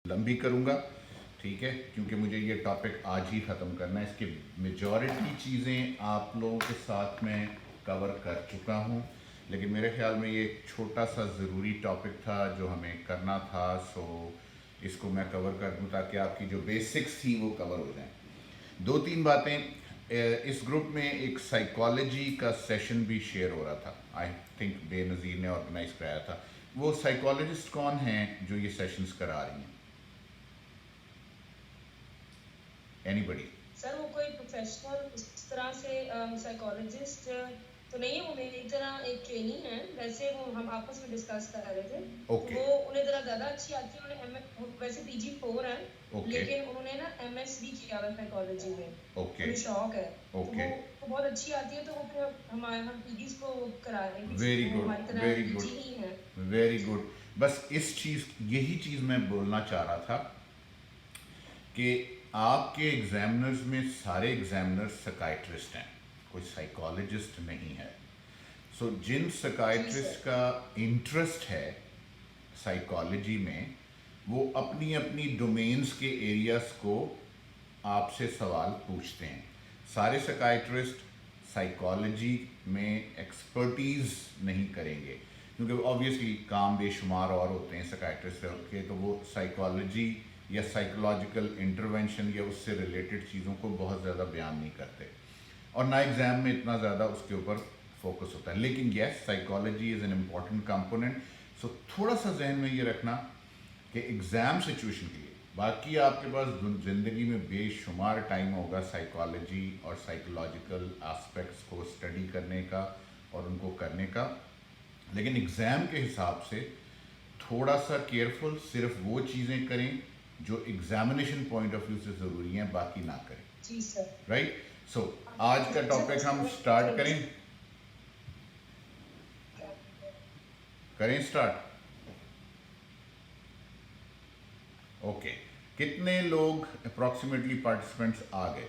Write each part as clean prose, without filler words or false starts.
लंबी करूँगा, ठीक है, क्योंकि मुझे ये टॉपिक आज ही ख़त्म करना है। इसकी मेजॉरिटी चीज़ें आप लोगों के साथ मैं कवर कर चुका हूँ, लेकिन मेरे ख्याल में ये एक छोटा सा ज़रूरी टॉपिक था जो हमें करना था। सो इसको मैं कवर कर दूँ ताकि आपकी जो बेसिक्स थी वो कवर हो जाएं। दो तीन बातें, इस ग्रुप में एक साइकोलॉजी का सेशन भी शेयर हो रहा था। आई थिंक बेनज़ीर ने ऑर्गेनाइज कराया था। वो साइकोलॉजिस्ट कौन हैं जो ये सेशंस करा रही हैं? एनीबडी? सर वो कोई प्रोफेशनल उस तरह से साइकोलॉजिस्ट तो नहीं है, वो मेरी तरह एक ट्रेनिंग है। वैसे वो हम आपस में डिस्कस कर रहे थे। Okay. तो वो उन्हें तरह ज़्यादा अच्छी आती है। उन्हें वैसे PG4 है, Okay. लेकिन उन्होंने ना MS भी किया हुआ साइकोलॉजी में। Okay. उन्हें शौक है। Okay. तो वो बहुत अच्छी आती है। तो वो फिर हम PGs को करा रहे हैं। वेरी गुड, हमारी तरह वेरी PG गुड, ही है। Very good. बस यही चीज़ मैं बोलना चाह रहा था कि आपके एग्जामिनर्स में सारे एग्जामिनर्स साइकाइट्रिस्ट हैं, कोई साइकोलॉजिस्ट नहीं है। सो जिन साइकाइट्रिस्ट का इंटरेस्ट है साइकोलॉजी में, वो अपनी अपनी डोमेन्स के एरियाज को आपसे सवाल पूछते हैं। सारे साइकाइट्रिस्ट साइकोलॉजी में एक्सपर्टीज़ नहीं करेंगे, क्योंकि ऑब्वियसली काम बेशुमार और होते हैं साइकाइट्रिस्ट के, तो वो साइकोलॉजी या साइकोलॉजिकल इंटरवेंशन या उससे रिलेटेड चीज़ों को बहुत ज़्यादा बयान नहीं करते, और ना एग्ज़ाम में इतना ज़्यादा उसके ऊपर फोकस होता है। लेकिन yes, psychology is an important component. So थोड़ा सा जहन में ये रखना कि एग्ज़ाम सिचुएशन के लिए, बाकी आपके पास ज़िंदगी में बेशुमार टाइम होगा साइकोलॉजी और साइकोलॉजिकल एस्पेक्ट्स को स्टडी करने का और उनको करने का, लेकिन एग्ज़ाम के हिसाब से थोड़ा सा केयरफुल, सिर्फ वो चीज़ें करें जो एग्जामिनेशन पॉइंट ऑफ व्यू से ज़रूरी हैं, बाकी ना करें। जी सर। राइट। सो आज का टॉपिक हम स्टार्ट करें स्टार्ट। ओके, कितने लोग अप्रॉक्सीमेटली पार्टिसिपेंट्स आ गए?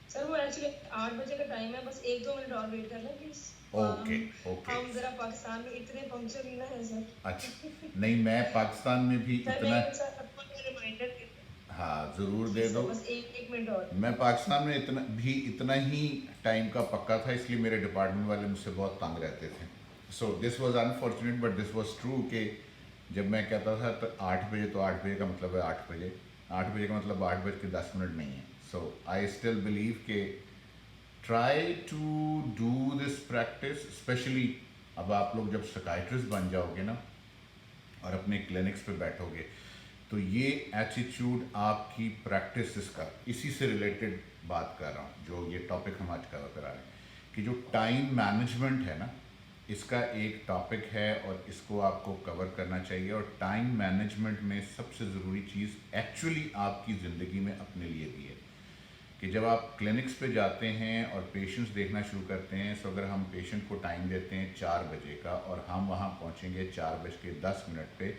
सर वो एक्चुअली 8 बजे का टाइम है, बस 1-2 मिनट और वेट कर लें प्लीज। Okay okay. हम जरा पाकिस्तान में इतने पंक्चर ही ना है सर। अच्छा, नहीं मैं पाकिस्तान में भी सर इतना, नहीं सर, आपको रिमाइंडर दे दें। हाँ ज़रूर दे जी दो। सर, बस एक मिनट और। मैं पाकिस्तान में इतना ही टाइम का पक्का था, इसलिए मेरे डिपार्टमेंट वाले मुझसे बहुत तंग रहते थे। So this was unfortunate but this was true कि जब मैं कहता था तो 8 बजे, तो 8 बजे का मतलब है 8 बजे, 8 बजे का मतलब 8:10 नहीं है। सो आई स्टिल बिलीव कि try to do this practice, especially अब आप लोग जब साइकियाट्रिस्ट बन जाओगे ना और अपने क्लिनिक्स पे बैठोगे, तो ये एटीट्यूड आपकी प्रैक्टिस का, इसी से रिलेटेड बात कर रहा हूँ जो ये टॉपिक हम आज कवर करा रहे हैं, कि जो टाइम मैनेजमेंट है ना, इसका एक टॉपिक है और इसको आपको कवर करना चाहिए। और टाइम मैनेजमेंट में सबसे ज़रूरी चीज़ एक्चुअली आपकी ज़िंदगी में अपने लिए भी है कि जब आप क्लिनिक्स पे जाते हैं और पेशेंट्स देखना शुरू करते हैं, तो अगर हम पेशेंट को टाइम देते हैं 4 बजे का और हम वहाँ पहुँचेंगे 4:10 पे,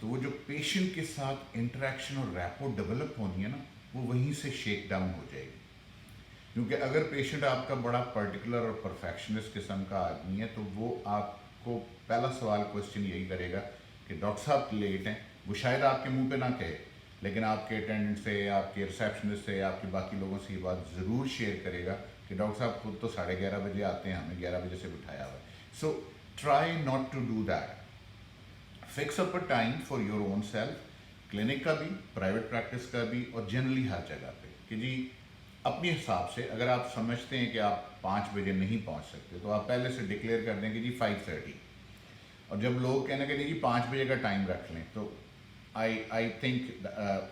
तो वो जो पेशेंट के साथ इंटरेक्शन और रैपो डेवलप होनी है ना, वो वहीं से शेक डाउन हो जाएगी। क्योंकि अगर पेशेंट आपका बड़ा पर्टिकुलर और परफेक्शनिस्ट किस्म का आदमी है, तो वो आपको पहला सवाल क्वेश्चन यही करेगा कि डॉक्टर साहब लेट हैं। वो शायद आपके मुंह पे ना कहे, लेकिन आपके अटेंडेंट से, आपके रिसेप्शनिस्ट से, आपके बाकी लोगों से ये बात ज़रूर शेयर करेगा कि डॉक्टर साहब खुद तो 11:30 बजे आते हैं, हमें 11 बजे से बिठाया हुआ है। So try not to do that. Fix up a time for your own self, clinic का भी, प्राइवेट प्रैक्टिस का भी, और जनरली हर जगह पे, कि जी अपने हिसाब से अगर आप समझते हैं कि आप 5 बजे नहीं पहुंच सकते, तो आप पहले से डिक्लेयर कर दें कि जी 5:30। और जब लोग कहने कि जी 5 बजे का टाइम रख लें, तो आई थिंक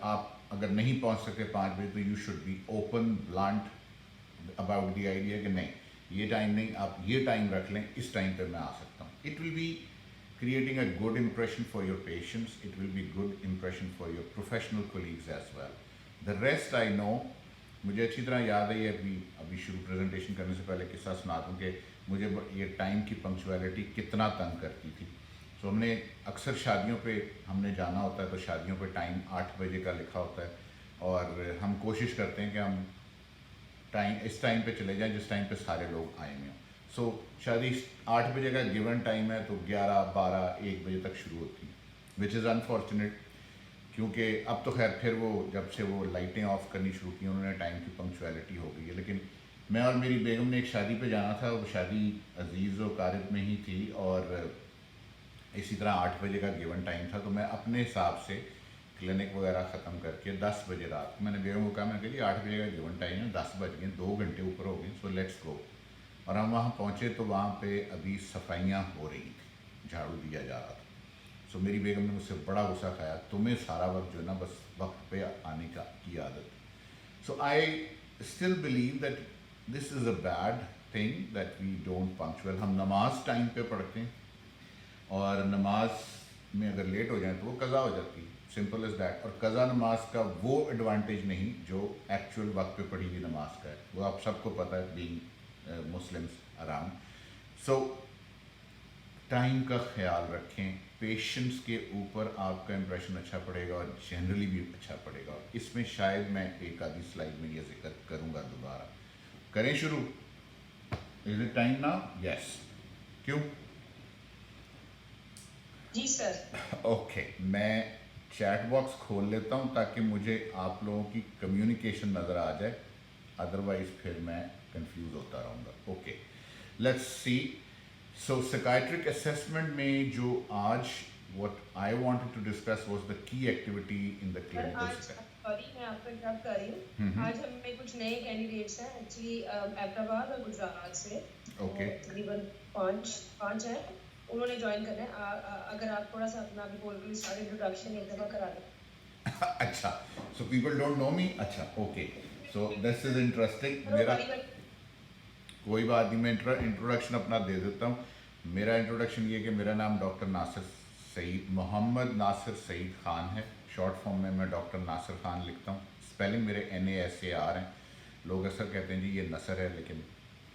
आप अगर नहीं पहुंच सकते 5 बजे, तो you should be open blunt about the idea कि नहीं, ये टाइम नहीं, आप ये टाइम रख लें, इस टाइम पर मैं आ सकता हूँ। It will B creating a good impression for your patients, it will be good impression for your professional colleagues as well. The rest I know, मुझे अच्छी तरह याद है, ये अभी शुरू प्रेजेंटेशन करने से पहले किस्सा सुना दूँ कि मुझे ये टाइम की पंक्चुअलिटी कितना तंग करती थी। तो हमने अक्सर शादियों पे हमने जाना होता है, तो शादियों पे टाइम 8 बजे का लिखा होता है, और हम कोशिश करते हैं कि हम इस टाइम पे चले जाएं जिस टाइम पे सारे लोग आए हुए हों। सो शादी 8 बजे का गिवन टाइम है, तो 11, 12, 1 बजे तक शुरू होती है। विच इज़ अनफॉर्चुनेट, क्योंकि अब तो खैर फिर वो जब से वो लाइटें ऑफ करनी शुरू की उन्होंने टाइम की पंक्चुअलिटी हो गई है। लेकिन मैं और मेरी बेगम ने एक शादी पे जाना था, वो शादी अजीज़ और कारब में ही थी, और इसी तरह 8 बजे का गिवन टाइम था। तो मैं अपने हिसाब से क्लिनिक वगैरह ख़त्म करके 10 बजे रात को मैंने बेगम को कहा, मैंने कहा जी 8 बजे का गिवन टाइम है, 10 बज गए, 2 घंटे ऊपर हो गए, सो लेट्स गो। और हम वहाँ पहुँचे तो वहाँ पे अभी सफाइयाँ हो रही थी, झाड़ू दिया जा रहा था। सो मेरी बेगम ने मुझसे बड़ा गुस्सा खाया, तुम्हें सारा वक्त जो है ना बस वक्त पे आने का की आदत। So I still believe that this is a bad thing that we don't punctual. हम नमाज टाइम पे पढ़ते हैं, और नमाज में अगर लेट हो जाए तो वो कज़ा हो जाती है, सिंपल इज़ दैट। और कज़ा नमाज का वो एडवांटेज नहीं जो एक्चुअल वक्त पे पढ़ी हुई नमाज का है, वो आप सबको पता है, बीइंग मुस्लिम्स अराउंड। सो टाइम का ख्याल रखें, पेशेंस के ऊपर आपका इंप्रेशन अच्छा पड़ेगा और जनरली भी अच्छा पड़ेगा। और इसमें शायद मैं एक आधी स्लाइड में ये जिक्र करूँगा दोबारा। करें शुरू? Is it time now? Yes. क्यों? जी सर। ओके, मैं चैट बॉक्स खोल लेता हूँ ताकि मुझे आप लोगों की कम्युनिकेशन नज़र आ जाए, अदरवाइज फिर मैं कंफ्यूज होता रहूँगा। Okay, let's see. So psychiatric assessment में जो आज what I wanted to discuss was the key activity in the sir clinical आज सॉरी मैं आपको इंटरप्ट कर रही हूँ। आज हमें कुछ नए कैंडिडेट्स हैं एक्चुअली, हैदराबाद और गुजरात से। ओके, तकरीबन पाँच हैं, उन्होंने ज्वाइन करना है। अगर आप थोड़ा सा अपना अभी बोल रही सारे इंट्रोडक्शन एक दफ़ा करा दें। अच्छा, सो पीपल डोंट नो मी। अच्छा, okay, so this is interesting. मेरा कोई बात नहीं, मैं इंट्रोडक्शन अपना दे देता हूँ। मेरा इंट्रोडक्शन ये कि मेरा नाम डॉक्टर नासिर सईद, मोहम्मद नासिर सईद ख़ान है। शॉर्ट फॉर्म में मैं डॉक्टर नासिर ख़ान लिखता हूँ। स्पेलिंग मेरे NASAR हैं। लोग अक्सर कहते हैं जी ये नसर है, लेकिन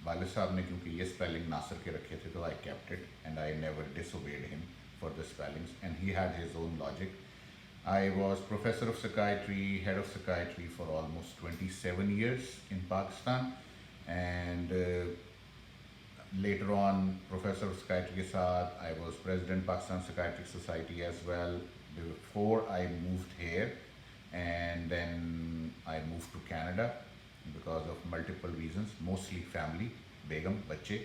वालिद साहब ने क्योंकि ये स्पेलिंग नासिर के रखे थे तो I kept it and I never disobeyed him for the spellings and he had his own logic. I was professor of psychiatry, head of psychiatry for almost 27 years in Pakistan, and later on professor of psychiatry के साथ I was president Pakistan Psychiatric Society as well before I moved here, and then I moved to Canada because of multiple reasons, mostly family, begum, बच्चे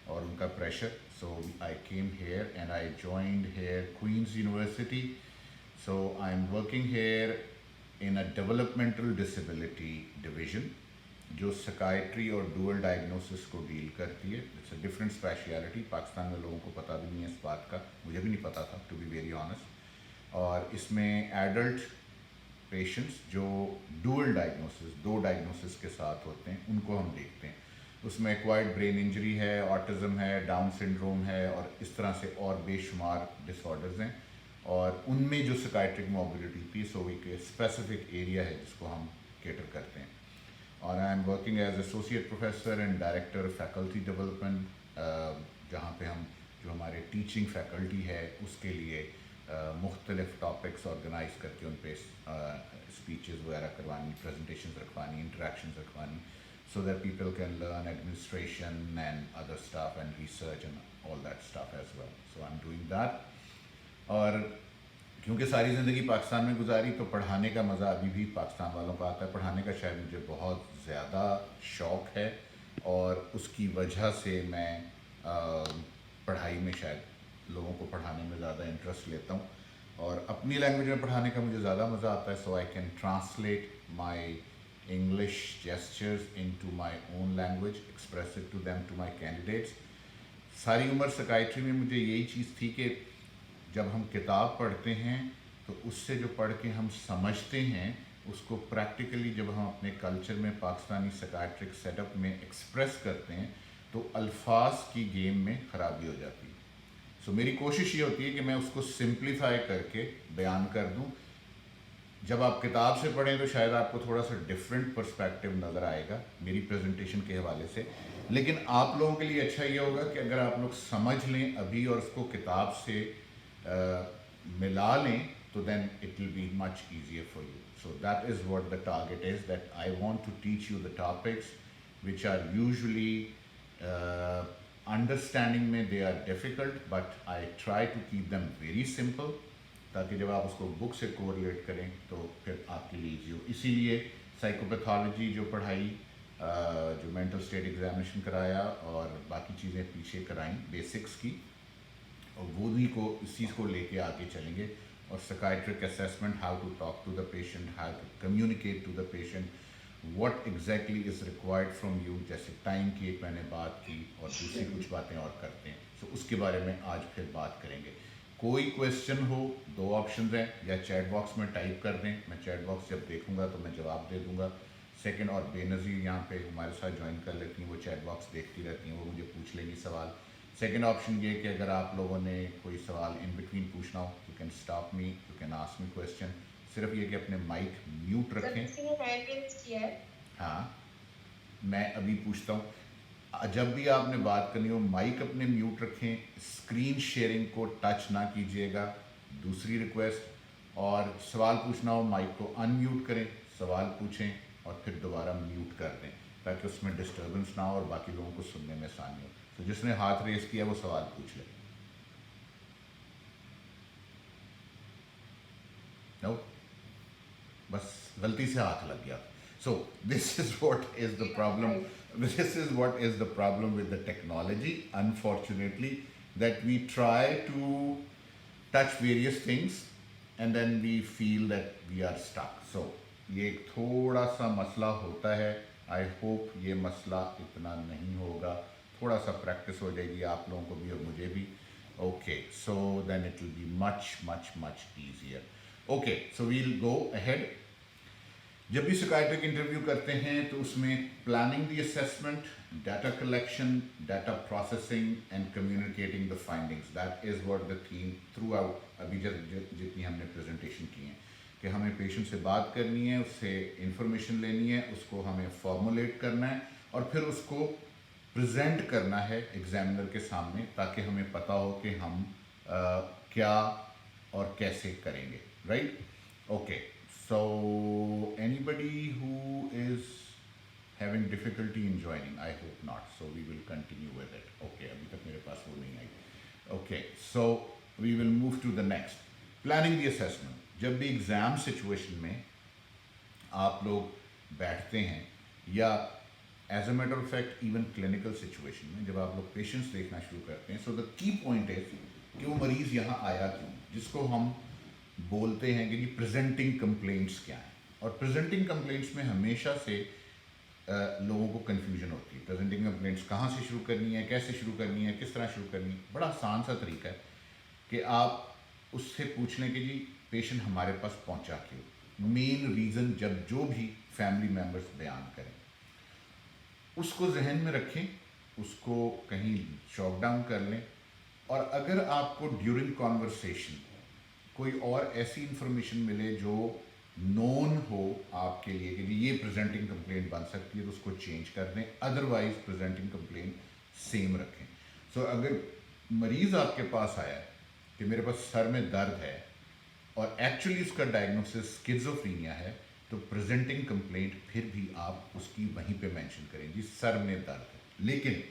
और उनका pressure. So I came here and I joined here Queen's University. So I'm working here in a developmental disability division जो psychiatry और dual diagnosis को deal करती है। It's a different speciality. Pakistan में लोगों को पता भी नहीं है इस बात का, मुझे भी नहीं पता था टू बी वेरी ऑनेस्ट। और इसमें एडल्ट पेशेंट्स जो डुअल डायग्नोसिस, 2 डायग्नोसिस के साथ होते हैं, उनको हम देखते हैं। उसमें एक्वायर्ड ब्रेन इंजरी है, ऑटिज़म है, डाउन सिंड्रोम है और इस तरह से और बेशुमार डिसऑर्डर्स हैं। और उनमें जो साइकियाट्रिक मोबिलिटी थी, सो एक स्पेसिफिक एरिया है जिसको हम केटर करते हैं। और I am working as associate professor and director faculty development, जहाँ पे हम जो हमारे टीचिंग फैकल्टी है उसके लिए मुख्तलिफ टॉपिक्स ऑर्गेनाइज करके उन पर स्पीचेस वगैरह करवानी, प्रेजेंटेशन रखवानी, इंटरेक्शन रखवानी, so that people can learn administration and other stuff and research and all that stuff as well. So I'm doing that. और क्योंकि सारी ज़िंदगी पाकिस्तान में गुजारी तो पढ़ाने का मज़ा अभी भी पाकिस्तान वालों को आता है। पढ़ाने का शायद मुझे बहुत ज़्यादा शौक़ है और उसकी वजह से मैं पढ़ाई में शायद लोगों को पढ़ाने में ज़्यादा इंटरेस्ट लेता हूँ और अपनी लैंग्वेज में पढ़ाने का मुझे ज़्यादा मज़ा आता है। So I can translate my English gestures into my own language, express it to them, to my candidates. सारी उम्र साइकियाट्री में मुझे यही चीज़ थी कि जब हम किताब पढ़ते हैं तो उससे जो पढ़ के हम समझते हैं उसको प्रैक्टिकली जब हम अपने कल्चर में पाकिस्तानी साइकियाट्रिक सेटअप में एक्सप्रेस करते हैं तो अल्फाज की गेम में ख़राबी हो जाती है। सो मेरी कोशिश ये होती है कि मैं उसको सिंप्लीफाई करके बयान कर दूँ। जब आप किताब से पढ़ें तो शायद आपको थोड़ा सा डिफरेंट पर्सपेक्टिव नज़र आएगा मेरी प्रेजेंटेशन के हवाले से, लेकिन आप लोगों के लिए अच्छा ये होगा कि अगर आप लोग समझ लें अभी और उसको किताब से मिला लें तो then it will be much easier for you. So that is what the target is, that I want to teach you the topics which are usually understanding में they are difficult, but I try to keep them very simple ताकि जब आप उसको book से correlate करें तो फिर आपके लिए ईजी हो। इसीलिए साइकोपैथोलॉजी जो पढ़ाई, जो मेंटल स्टेट एग्जामिनेशन कराया और बाकी चीज़ें पीछे कराई बेसिक्स की, और वो भी को इस चीज़ को लेके आगे चलेंगे। और psychiatric assessment, how to talk to the patient, how to communicate to the patient, what exactly is required from you, जैसे टाइम की एक मैंने बात की और दूसरी कुछ बातें और करते हैं। सो उसके बारे में आज फिर बात करेंगे। कोई क्वेश्चन हो, दो ऑप्शन हैं, या चैट बॉक्स में टाइप कर दें, मैं चैट बॉक्स जब देखूंगा तो मैं जवाब दे दूंगा। सेकंड, और बेनज़ीर यहाँ पे हमारे साथ ज्वाइन कर लेती हैं, वो चैट बॉक्स देखती रहती हैं, वो मुझे पूछ लेंगी सवाल। सेकंड ऑप्शन ये कि अगर आप लोगों ने कोई सवाल इन बिटवीन पूछना हो, you can stop me, you can ask me question. सिर्फ ये कि अपने माइक म्यूट सर रखें। किसी ने हैंड रेज किया है। हाँ, मैं अभी पूछता हूँ। जब भी आपने बात करनी हो माइक अपने म्यूट रखें, स्क्रीन शेयरिंग को टच ना कीजिएगा, दूसरी रिक्वेस्ट। और सवाल पूछना हो माइक को अनम्यूट करें, सवाल पूछें और फिर दोबारा म्यूट कर दें, ताकि उसमें डिस्टर्बेंस ना हो और बाकी लोगों को सुनने में आसानी हो। तो जिसने हाथ रेस किया वो सवाल पूछ ले। नो, बस गलती से हाथ लग गया। So this is what is the problem, this is what is the problem with the technology, unfortunately, that we try to touch various things and then we feel that we are stuck. So ये एक थोड़ा सा मसला होता है। I hope ये मसला इतना नहीं होगा, थोड़ा सा प्रैक्टिस हो जाएगी आप लोगों को भी और मुझे भी। Okay, so then it will be much much much easier. Okay, so we'll go ahead. जब भी साइकाइट्रिक इंटरव्यू करते हैं तो उसमें planning the assessment, data collection, data processing and communicating the findings, that is what the theme throughout. अभी जितनी हमने presentation की हैं कि हमें पेशेंट से बात करनी है, उससे इंफॉर्मेशन लेनी है, उसको हमें फॉर्मुलेट करना है और फिर उसको प्रेजेंट करना है एग्जामिनर के सामने, ताकि हमें पता हो कि हम क्या और कैसे करेंगे। Right? Okay, so anybody who is having difficulty in joining, I hope not, so we will continue with it. Okay, अभी तक मेरे पास वो नहीं आई। Okay, so we will move to the next, planning the assessment। जब भी exam situation में आप लोग बैठते हैं, या as a matter of fact even clinical situation में जब आप लोग पेशेंट्स देखना शुरू करते हैं, so the key point is कि वो मरीज़ यहाँ आया क्यों, जिसको हम बोलते हैं कि प्रेजेंटिंग कंप्लेंट्स क्या हैं। और प्रेजेंटिंग कंप्लेंट्स में हमेशा से लोगों को कन्फ्यूजन होती है। प्रेजेंटिंग कंप्लेंट्स कहाँ से शुरू करनी है, कैसे शुरू करनी है, किस तरह शुरू करनी है। बड़ा आसान सा तरीका है कि आप उससे पूछ लें कि जी पेशेंट हमारे पास पहुँचा क्यों, मेन रीज़न जब जो भी फैमिली मेम्बर्स बयान करें उसको जहन में रखें, उसको कहीं चॉक डाउन कर लें। और अगर आपको ड्यूरिंग कॉन्वर्सेशन कोई और ऐसी इंफॉर्मेशन मिले जो नोन हो आपके लिए कि ये प्रेजेंटिंग कंप्लेंट बन सकती है, तो उसको चेंज कर दें, अदरवाइज प्रेजेंटिंग कंप्लेंट सेम रखें। सो अगर मरीज़ आपके पास आया कि मेरे पास सर में दर्द है और एक्चुअली उसका डायग्नोसिस स्किज़ोफ्रेनिया है, तो प्रेजेंटिंग कंप्लेंट फिर भी आप उसकी वहीं पे मेंशन करें, जी सर में दर्द है। लेकिन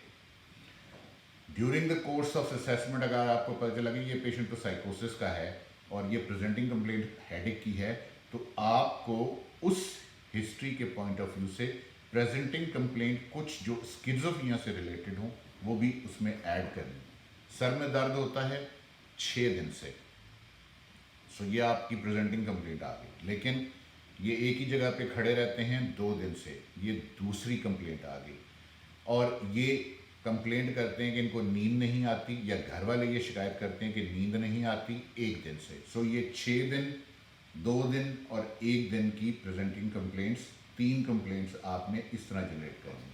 during the course of assessment अगर आपको पता चला कि ये पेशेंट तो साइकोसिस का है और ये प्रेजेंटिंग कंप्लेंट हेडेक की है, तो आपको उस हिस्ट्री के पॉइंट ऑफ व्यू से प्रेजेंटिंग कंप्लेंट कुछ जो स्किज़ोफ्रेनिया से रिलेटेड हो वो भी उसमें ऐड करनी। सर में दर्द होता है 6 दिन से, सो ये आपकी प्रेजेंटिंग कंप्लेंट आ गई। लेकिन ये एक ही जगह पे खड़े रहते हैं 2 दिन से, ये दूसरी कंप्लेंट आ गई। और ये कंप्लेंट करते हैं कि इनको नींद नहीं आती, या घर वाले ये शिकायत करते हैं कि नींद नहीं आती 1 दिन से। सो ये 6 दिन, 2 दिन और 1 दिन की प्रेजेंटिंग कंप्लेंट्स, 3 कंप्लेंट्स आपने इस तरह जनरेट करनी।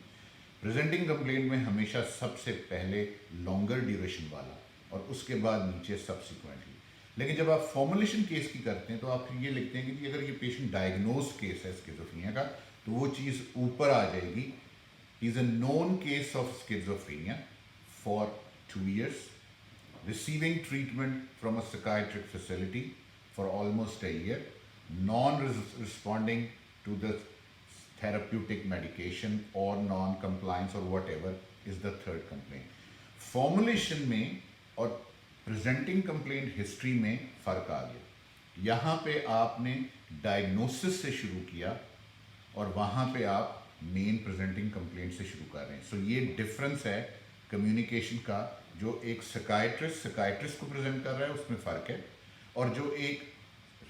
प्रेजेंटिंग कंप्लेंट में हमेशा सबसे पहले लॉन्गर ड्यूरेशन वाला और उसके बाद नीचे सब्सिक्वेंटली। लेकिन जब आप फॉर्मुलेशन केस की करते हैं तो आप ये लिखते हैं कि अगर ये पेशेंट डायग्नोज केस है स्किज़ोफ्रेनिया का, तो वो चीज़ ऊपर आ जाएगी। He is a known case of schizophrenia for 2 years, receiving treatment from a psychiatric facility for almost a year, non-responding to the therapeutic medication or non-compliance or whatever is the third complaint. Formulation में और presenting complaint history में फ़र्क आ गया। यहाँ पे आपने diagnosis से शुरू किया और वहाँ पे आप मेन प्रेजेंटिंग कंप्लेंट से शुरू कर रहे हैं. सो ये डिफरेंस है कम्युनिकेशन का. जो एक साइकाइट्रिस्ट को प्रेजेंट कर रहा है उसमें फ़र्क है, और जो एक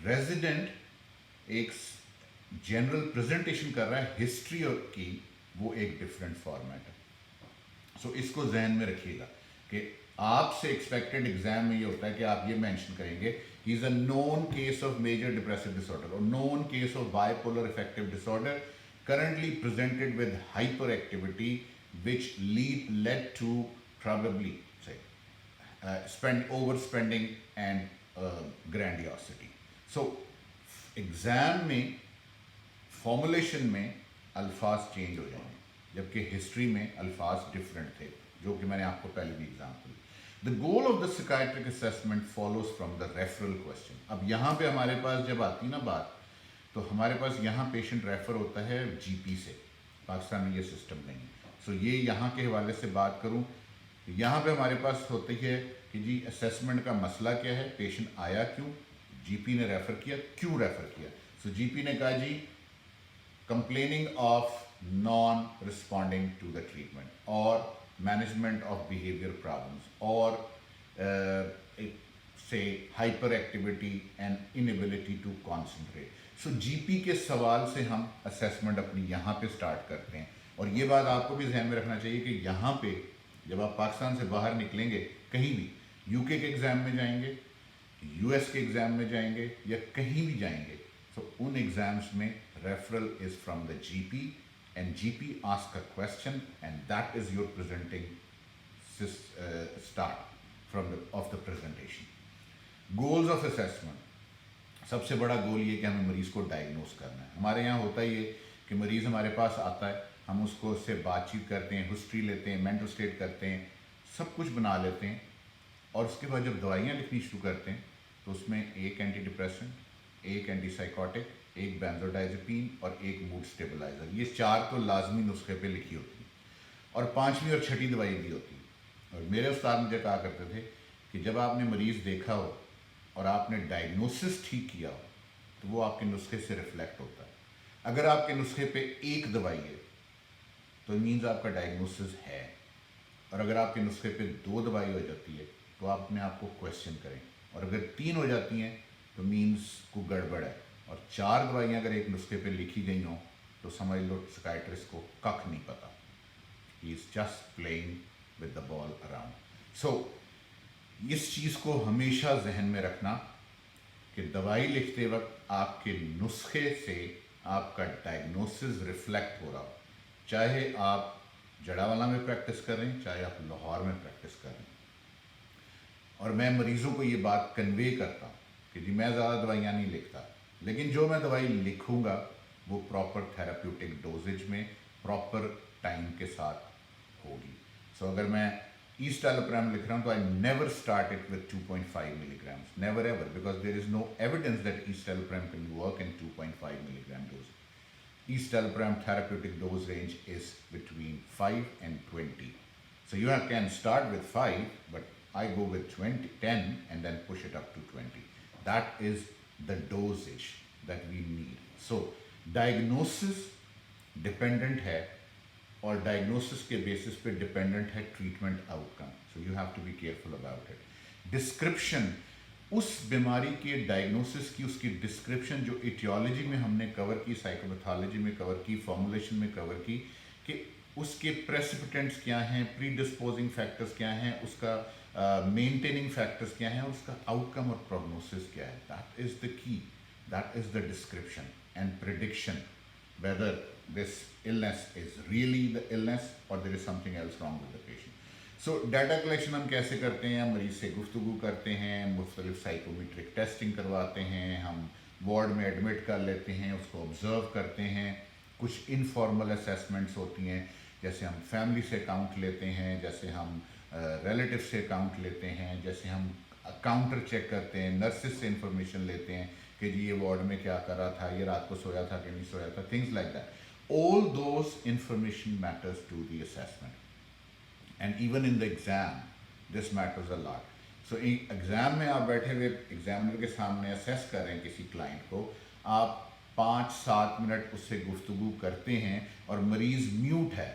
रेजिडेंट एक जनरल प्रेजेंटेशन कर रहा है हिस्ट्री की, वो एक डिफरेंट फॉर्मेट है. सो इसको जहन में रखिएगा कि आपसे एक्सपेक्टेड एग्जाम में ये होता है कि आप ये मेंशन करेंगे he is a known case of major depressive disorder और known case of bipolar affective disorder currently presented with hyperactivity which led to probably say overspending and grandiosity. So exam में फॉर्मुलेशन में अल्फाज change हो जाएंगे, जबकि history में अल्फाज different थे, जो कि मैंने आपको पहले भी example. The goal of the psychiatric assessment follows from the referral question. अब यहाँ पे हमारे पास जब आती ना बात, तो हमारे पास यहाँ पेशेंट रेफ़र होता है जीपी से. पाकिस्तान में ये सिस्टम नहीं. सो ये यहाँ के हवाले से बात करूँ, यहाँ पे हमारे पास होती है कि जी असेसमेंट का मसला क्या है, पेशेंट आया क्यों, जीपी ने रेफ़र किया, क्यों रेफ़र किया. सो जीपी ने कहा जी complaining of non responding to the treatment और मैनेजमेंट ऑफ बिहेवियर प्रॉब्लम्स और से hyperactivity and inability to concentrate. So GP के सवाल से हम असेसमेंट अपनी यहाँ पे स्टार्ट करते हैं. और ये बात आपको भी ध्यान में रखना चाहिए कि यहाँ पे जब आप पाकिस्तान से बाहर निकलेंगे, कहीं भी यूके के एग्ज़ाम में जाएंगे, यूएस के एग्ज़ाम में जाएंगे या कहीं भी जाएंगे, तो उन एग्ज़ाम्स में referral is from the GP and GP ask a question and that is your presenting start from of the presentation. Goals of assessment. सबसे बड़ा गोल ये कि हमें मरीज़ को डायग्नोस करना है. हमारे यहाँ होता ही है कि मरीज़ हमारे पास आता है, हम उसको उससे बातचीत करते हैं, हिस्ट्री लेते हैं, मेंटल स्टेट करते हैं, सब कुछ बना लेते हैं, और उसके बाद जब दवाइयाँ लिखनी शुरू करते हैं तो उसमें एक एंटी डिप्रेसेंट, एक एंटी साइकोटिक, एक बेंजोडाइजेपीन और एक मूड स्टेबलाइज़र. ये 4 तो लाजमी नुस्खे पे लिखी होती हैं, और 5वीं और 6ठी दवाई भी होती है. और मेरे उस्ताद मुझे कहा करते थे कि जब आपने मरीज़ देखा हो और आपने डायग्नोसिस ठीक किया हो, तो वो आपके नुस्खे से रिफ्लेक्ट होता है. अगर आपके नुस्खे पे एक दवाई है तो मीन्स आपका डायग्नोसिस है, और अगर आपके नुस्खे पे 2 दवाई हो जाती है तो आप अपने आप को क्वेश्चन करें, और अगर 3 हो जाती हैं तो मीन्स को गड़बड़ है, और 4 दवाइयाँ अगर एक नुस्खे पे लिखी गई हों तो समझ लो साइकाइट्रिस्ट को कख नहीं पता. He is just playing with the ball around. So इस चीज़ को हमेशा जहन में रखना कि दवाई लिखते वक्त आपके नुस्खे से आपका डायग्नोसिस रिफ्लेक्ट हो रहा हो, चाहे आप जड़ावाला में प्रैक्टिस कर रहे हैं, चाहे आप लाहौर में प्रैक्टिस कर रहे हैं. और मैं मरीज़ों को ये बात कन्वे करता हूँ कि जी मैं ज़्यादा दवाइयाँ नहीं लिखता, लेकिन जो मैं दवाई लिखूँगा वो प्रॉपर थेराप्यूटिक डोजेज में प्रॉपर टाइम के साथ होगी. सो अगर मैं Escitalopram लिख रहा हूँ तो I never start it with 2.5 milligrams, never ever, because there is no evidence that escitalopram can work in 2.5 milligram dose. Escitalopram therapeutic dose range is between 5 and 20. So you can start with 5, but I go with 10 and then push it up to 20. That is the dosage that we need. So diagnosis dependent है, और diagnosis के basis पे dependent है treatment outcome. So you have to be careful about it. Description, उस बीमारी के diagnosis की उसकी डिस्क्रिप्शन जो इटियोलॉजी में हमने कवर की, साइकोपैथोलॉजी में कवर की, फॉर्मुलेशन में कवर की, कि उसके प्रेसिपिटेंट्स क्या हैं, प्री डिस्पोजिंग फैक्टर्स क्या हैं, उसका मेंटेनिंग फैक्टर्स क्या हैं, और उसका आउटकम और प्रोग्नोसिस क्या है. That is the key, that is the description and prediction whether this illness is really the illness or there is something else wrong with the patient. So data collection हम कैसे करते हैं? हम मरीज़ से गुफ्तगू करते हैं, मुख्तलिफ साइकोमेट्रिक टेस्टिंग करवाते हैं, हम वार्ड में एडमिट कर लेते हैं, उसको ऑब्ज़र्व करते हैं. कुछ इनफॉर्मल असेसमेंट्स होती हैं, जैसे हम फैमिली से अकाउंट लेते हैं, जैसे हम रिलेटिव से अकाउंट लेते हैं, जैसे हम काउंटर चेक करते हैं, नर्सिस से इंफॉर्मेशन लेते हैं कि जी ये वार्ड में क्या कर रहा था, ये रात को सोया था कि नहीं सोया था, things like that. All those information matters to the assessment, and even in the exam this matters a lot. So exam में आप बैठे हुए एग्जामिनर के सामने असेस कर रहे हैं किसी क्लाइंट को, आप 5-7 मिनट उससे गुफ्तगू करते हैं और मरीज़ म्यूट है,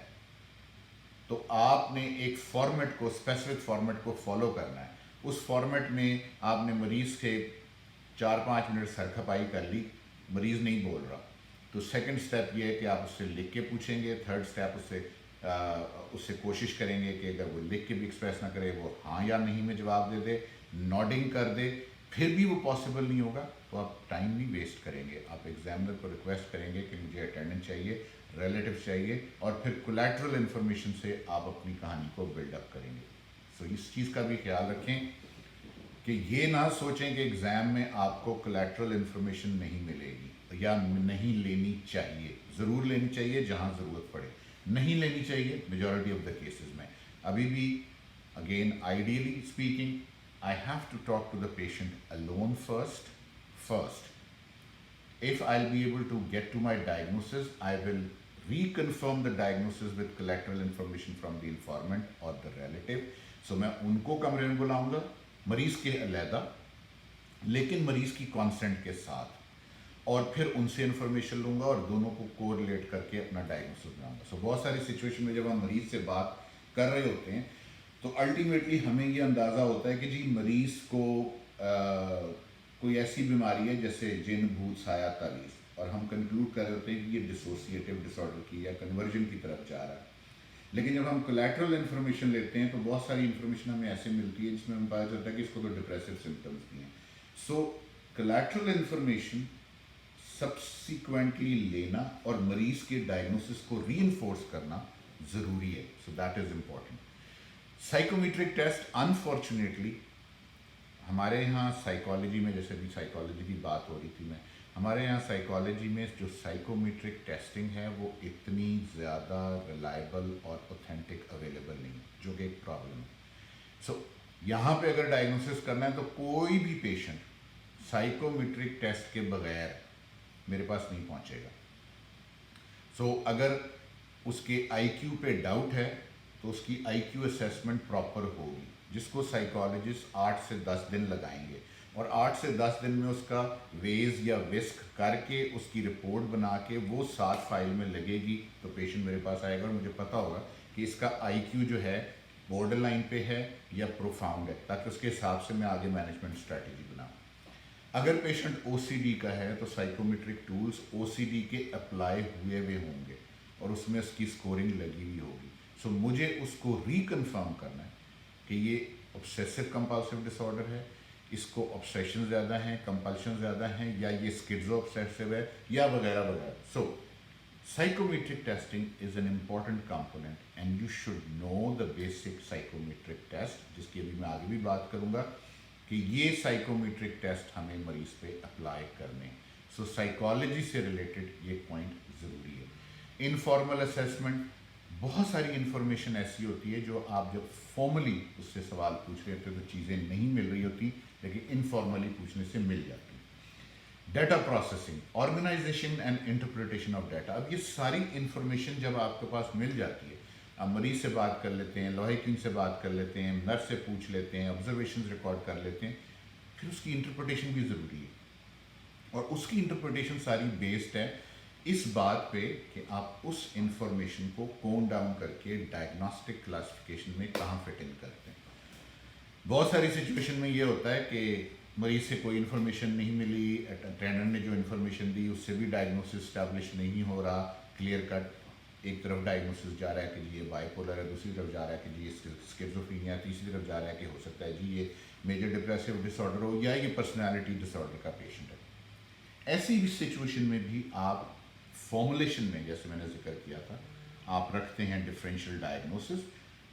तो आपने एक फॉर्मेट को, स्पेसिफिक फॉर्मेट को फॉलो करना है। उस फॉर्मेट में आपने मरीज़ से 4-5 मिनट सरखपाई कर ली, मरीज़ नहीं बोल रहा, तो सेकंड स्टेप ये है कि आप उससे लिख के पूछेंगे। थर्ड स्टेप उससे कोशिश करेंगे कि अगर वो लिख के भी एक्सप्रेस ना करे, वो हाँ या नहीं में जवाब दे दे, नॉडिंग कर दे। फिर भी वो पॉसिबल नहीं होगा तो आप टाइम नहीं वेस्ट करेंगे, आप एग्जामिनर को रिक्वेस्ट करेंगे कि मुझे अटेंडेंस चाहिए, रिलेटिव चाहिए, और फिर कोलैटरल इन्फॉर्मेशन से आप अपनी कहानी को बिल्डअप करेंगे। सो इस चीज़ का भी ख्याल रखें कि ये ना सोचें कि एग्ज़ाम में आपको कोलैटरल इन्फॉर्मेशन नहीं मिलेगी या नहीं लेनी चाहिए। ज़रूर लेनी चाहिए जहाँ ज़रूरत पड़े, नहीं लेनी चाहिए मेजॉरिटी ऑफ द केसेस में। अभी भी again ideally speaking I have to talk to the patient alone first. If I'll be able to get to my diagnosis, I will reconfirm the diagnosis with collateral information from the informant or the relative. So मैं उनको कमरे में बुलाऊंगा, मरीज़ के अलहदा, लेकिन मरीज़ की कॉन्सेंट के साथ, और फिर उनसे इन्फॉर्मेशन लूँगा और दोनों को कोरिलेट करके अपना डायग्नोसिस बनाऊंगा। सो बहुत सारी सिचुएशन में जब हम मरीज़ से बात कर रहे होते हैं तो अल्टीमेटली हमें ये अंदाज़ा होता है कि जी मरीज़ को कोई ऐसी बीमारी है जैसे जिन, भूत, साया, तावीज़, और हम कंक्लूड कर रहे होते हैं कि ये डिसोसिएटिव डिसऑर्डर की या कन्वर्जन की तरफ जा रहा है। लेकिन जब हम कोलैटरल इन्फॉर्मेशन लेते हैं तो बहुत सारी इन्फॉर्मेशन हमें ऐसे मिलती है जिसमें हमें पता चलता है कि इसको तो डिप्रेसिव सिम्टम्स भी हैं। सो कोलैटरल इन्फॉर्मेशन सब्सिक्वेंटली लेना और मरीज़ के डायग्नोसिस को रीइंफोर्स करना ज़रूरी है। So that is important. Psychometric test unfortunately हमारे यहाँ साइकोलॉजी में, जैसे भी साइकोलॉजी की बात हो रही थी मैं, हमारे यहाँ साइकोलॉजी में जो साइकोमेट्रिक टेस्टिंग है वो इतनी ज़्यादा रिलायबल और ऑथेंटिक अवेलेबल नहीं है, जो कि एक प्रॉब्लम है। सो यहाँ पे अगर डायग्नोसिस करना है तो कोई भी पेशेंट साइकोमेट्रिक टेस्ट के बगैर मेरे पास नहीं पहुँचेगा। सो अगर उसके आईक्यू पे डाउट है तो उसकी आईक्यू असेसमेंट प्रॉपर होगी, जिसको साइकोलॉजिस्ट 8 से 10 दिन लगाएंगे, और 8 से 10 दिन में उसका वेज या विस्क करके उसकी रिपोर्ट बना के वो साथ फाइल में लगेगी, तो पेशेंट मेरे पास आएगा और मुझे पता होगा कि इसका आईक्यू जो है बॉर्डर लाइन पे है या प्रोफाउंड है, ताकि उसके हिसाब से मैं आगे मैनेजमेंट स्ट्रैटेजी बनाऊँ। अगर पेशेंट ओसीडी का है तो साइकोमेट्रिक टूल्स ओसीडी के अप्लाई हुए हुए होंगे और उसमें उसकी स्कोरिंग लगी हुई होगी। सो मुझे उसको रिकन्फर्म करना है कि ये ऑब्सेसिव कंपल्सिव डिसऑर्डर है, इसको ऑब्सेशन ज़्यादा हैं, कंपल्शन ज़्यादा हैं, या ये स्किज़ो ऑब्सेसिव है, या वगैरह वगैरह। So psychometric testing is an important component and you should know the basic psychometric test, जिसकी अभी मैं आगे भी बात करूँगा कि ये साइकोमेट्रिक टेस्ट हमें मरीज़ पे अप्लाई करने। सो साइकोलॉजी से रिलेटेड ये पॉइंट ज़रूरी है। इनफॉर्मल असेसमेंट, बहुत सारी इन्फॉर्मेशन ऐसी होती है जो आप जब फॉर्मली उससे सवाल पूछ रहे होते तो चीज़ें नहीं मिल रही होती, लेकिन इनफॉर्मली पूछने से मिल जाती। Data processing, organisation and interpretation of data. अब ये सारी इन्फॉर्मेशन जब आपके पास मिल जाती है, आप मरीज से बात कर लेते हैं, लॉय किंग से बात कर लेते हैं, नर्स से पूछ लेते हैं, ऑब्जर्वेशन रिकॉर्ड कर लेते हैं, फिर उसकी इंटरप्रिटेशन भी ज़रूरी है, और उसकी इंटरप्रिटेशन सारी बेस्ड है इस बात पे कि आप उस इंफॉर्मेशन को कोन डाउन करके डायग्नोस्टिक क्लासिफिकेशन में कहाँ फिट इन करते हैं। बहुत सारी सिचुएशन में ये होता है कि मरीज से कोई इन्फॉर्मेशन नहीं मिली, अटेंडेंट ने जो इन्फॉर्मेशन दी उससे भी डायग्नोसिस स्टैब्लिश नहीं हो रहा क्लियर कट। एक तरफ डायग्नोसिस जा रहा है कि जी ये बाइपोलर है, दूसरी तरफ जा रहा है कि जी ये स्किज़ोफ्रेनिया, तीसरी तरफ जा रहा है कि हो सकता है जी ये मेजर डिप्रेसिव डिसऑर्डर हो या ये पर्सनैलिटी डिसऑर्डर का पेशेंट है। ऐसी भी सिचुएशन में भी आप फॉर्मुलेशन में, जैसे मैंने जिक्र किया था, आप रखते हैं differential diagnosis.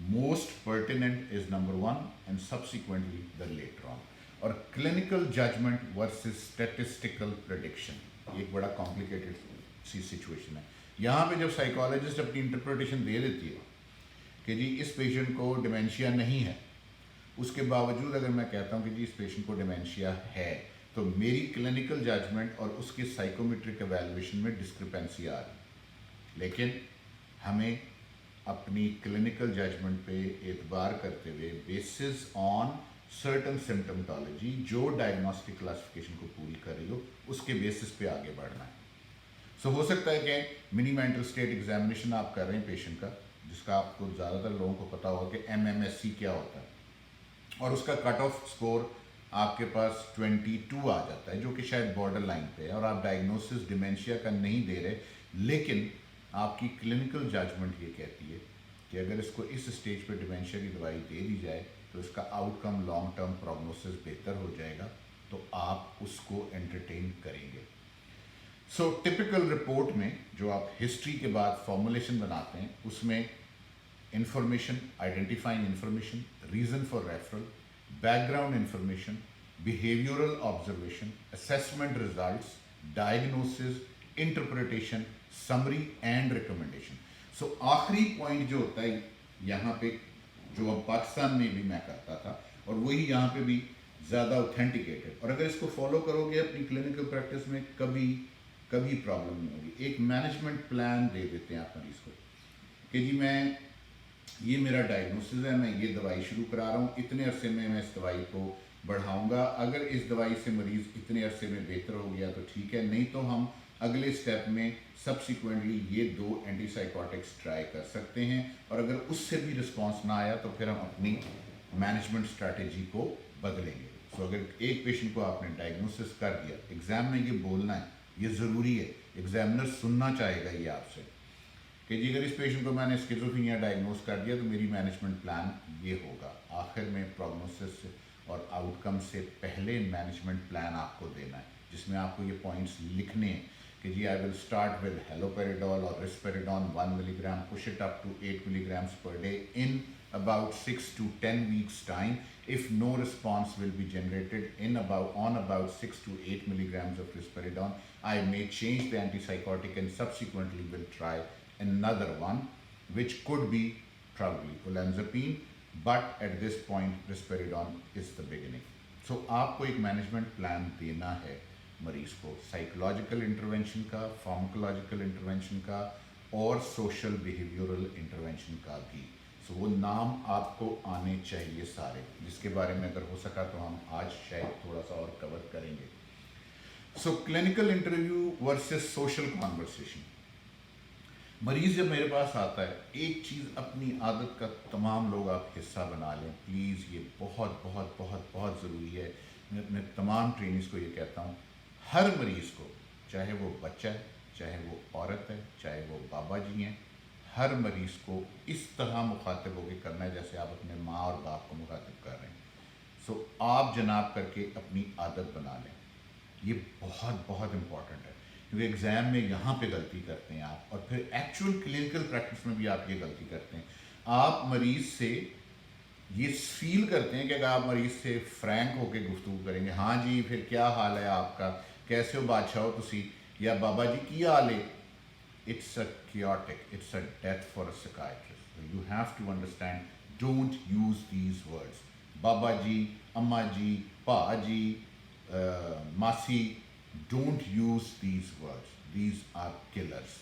Most pertinent is number 1 and subsequently the later on. और clinical judgement versus statistical prediction, ये एक बड़ा कॉम्प्लिकेटेड सी सिचुएशन है। यहाँ पे जब साइकोलॉजिस्ट अपनी इंटरप्रिटेशन दे देती है कि जी इस पेशेंट को डिमेंशिया नहीं है, उसके बावजूद अगर मैं कहता हूँ कि जी इस पेशेंट को डिमेंशिया है, तो मेरी क्लिनिकल जजमेंट और उसके साइकोमेट्रिक एवेल्युएशन में डिस्क्रिपेंसी आ रही। लेकिन हमें अपनी क्लिनिकल जजमेंट पे एतबार करते हुए बेसिस ऑन सर्टन सिम्टमटोलॉजी जो डायग्नोस्टिक क्लासिफिकेशन को पूरी कर रही हो, उसके बेसिस पे आगे बढ़ना है. सो हो सकता है कि मिनी मेंटल स्टेट एग्जामिनेशन आप कर रहे हैं पेशेंट का, जिसका आपको ज़्यादातर लोगों को पता होगा कि MMSE क्या होता है, और उसका कट ऑफ स्कोर आपके पास 22 आ जाता है, जो कि शायद बॉर्डर लाइन पे है, और आप डायग्नोसिस डिमेंशिया का नहीं दे रहे, लेकिन आपकी क्लिनिकल जजमेंट ये कहती है कि अगर इसको इस स्टेज पे डिमेंशिया की दवाई दे दी जाए तो इसका आउटकम लॉन्ग टर्म प्रोग्नोसिस बेहतर हो जाएगा, तो आप उसको एंटरटेन करेंगे. सो टिपिकल रिपोर्ट में जो आप हिस्ट्री के बाद फॉर्मुलेशन बनाते हैं, उसमें information, identifying information, reason for referral, background information, behavioral observation, assessment results, diagnosis, interpretation, summary and recommendation. So आखिरी पॉइंट जो होता है यहाँ पे, जो अब पाकिस्तान में भी मैं करता था और वही यहाँ पे भी ज़्यादा ऑथेंटिकेटेड, और अगर इसको फॉलो करोगे अपनी क्लिनिकल प्रैक्टिस में, कभी कभी प्रॉब्लम नहीं होगी. एक मैनेजमेंट प्लान दे देते हैं आप मरीज़ को कि जी मैं, ये मेरा डायग्नोसिस है, मैं ये दवाई शुरू करा रहा हूँ, इतने अरसे में मैं इस दवाई को बढ़ाऊँगा, अगर इस दवाई से मरीज़ इतने अरसे में बेहतर हो गया तो ठीक है, नहीं तो हम अगले स्टेप में सब्सिक्वेंटली ये 2 एंटीसाइकोटिक्स ट्राई कर सकते हैं, और अगर उससे भी रिस्पॉन्स ना आया तो फिर हम अपनी मैनेजमेंट स्ट्रैटेजी को बदलेंगे. सो अगर एक पेशेंट को आपने डायग्नोसिस कर दिया, एग्ज़ाम में ये बोलना है, ये ज़रूरी है, एग्जामिनर सुनना चाहेगा ये आपसे कि जी अगर इस पेशेंट को मैंने स्किज़ोफ्रेनिया डायग्नोस कर दिया तो मेरी मैनेजमेंट प्लान ये होगा. आखिर में प्रोग्नोसिस और आउटकम से पहले मैनेजमेंट प्लान आपको देना है, जिसमें आपको ये पॉइंट्स लिखने हैं कि जी I will start with haloperidol और risperidone 1 milligram, push it up to 8 milligrams per day in about 6 to 10 weeks time. If no response will be generated on about 6 to 8 milligrams of risperidone, I may change the antipsychotic and subsequently will try another one, which could be probably olanzapine, but at this point risperidone is the beginning. So आपको एक management plan देना है मरीज़ को, psychological intervention का, pharmacological intervention का और social behavioural intervention का भी. सो वो नाम आपको आने चाहिए सारे, जिसके बारे में अगर हो सका तो हम आज शायद थोड़ा सा और कवर करेंगे. So clinical interview versus social conversation. मरीज़ जब मेरे पास आता है, एक चीज़ अपनी आदत का तमाम लोग आप हिस्सा बना लें प्लीज़, ये बहुत बहुत बहुत बहुत ज़रूरी है. मैं अपने तमाम ट्रेनिंग्स को ये कहता हूँ, हर मरीज़ को, चाहे वो बच्चा है, चाहे वो औरत है, चाहे वो बाबा जी हैं, हर मरीज़ को इस तरह मुखातिब होकर करना है जैसे आप अपने माँ और बाप को मुखातिब कर रहे हैं. सो आप जनाब करके अपनी आदत बना लें, ये बहुत बहुत इम्पॉर्टेंट है, क्योंकि एग्ज़ाम में यहाँ पे गलती करते हैं आप, और फिर एक्चुअल क्लिनिकल प्रैक्टिस में भी आप ये गलती करते हैं. आप मरीज़ से ये फील करते हैं कि अगर आप मरीज़ से फ्रैंक होकर गुफ्तगू करेंगे, हाँ जी फिर क्या हाल है आपका, कैसे हो बादशाह हो तुसी, या बाबा जी की हाल है, it's a chaotic, it's a death for a psychiatrist. So you have to understand, don't use these words. Baba ji, Amma ji, Pa ji, Masi, don't use these words. These are killers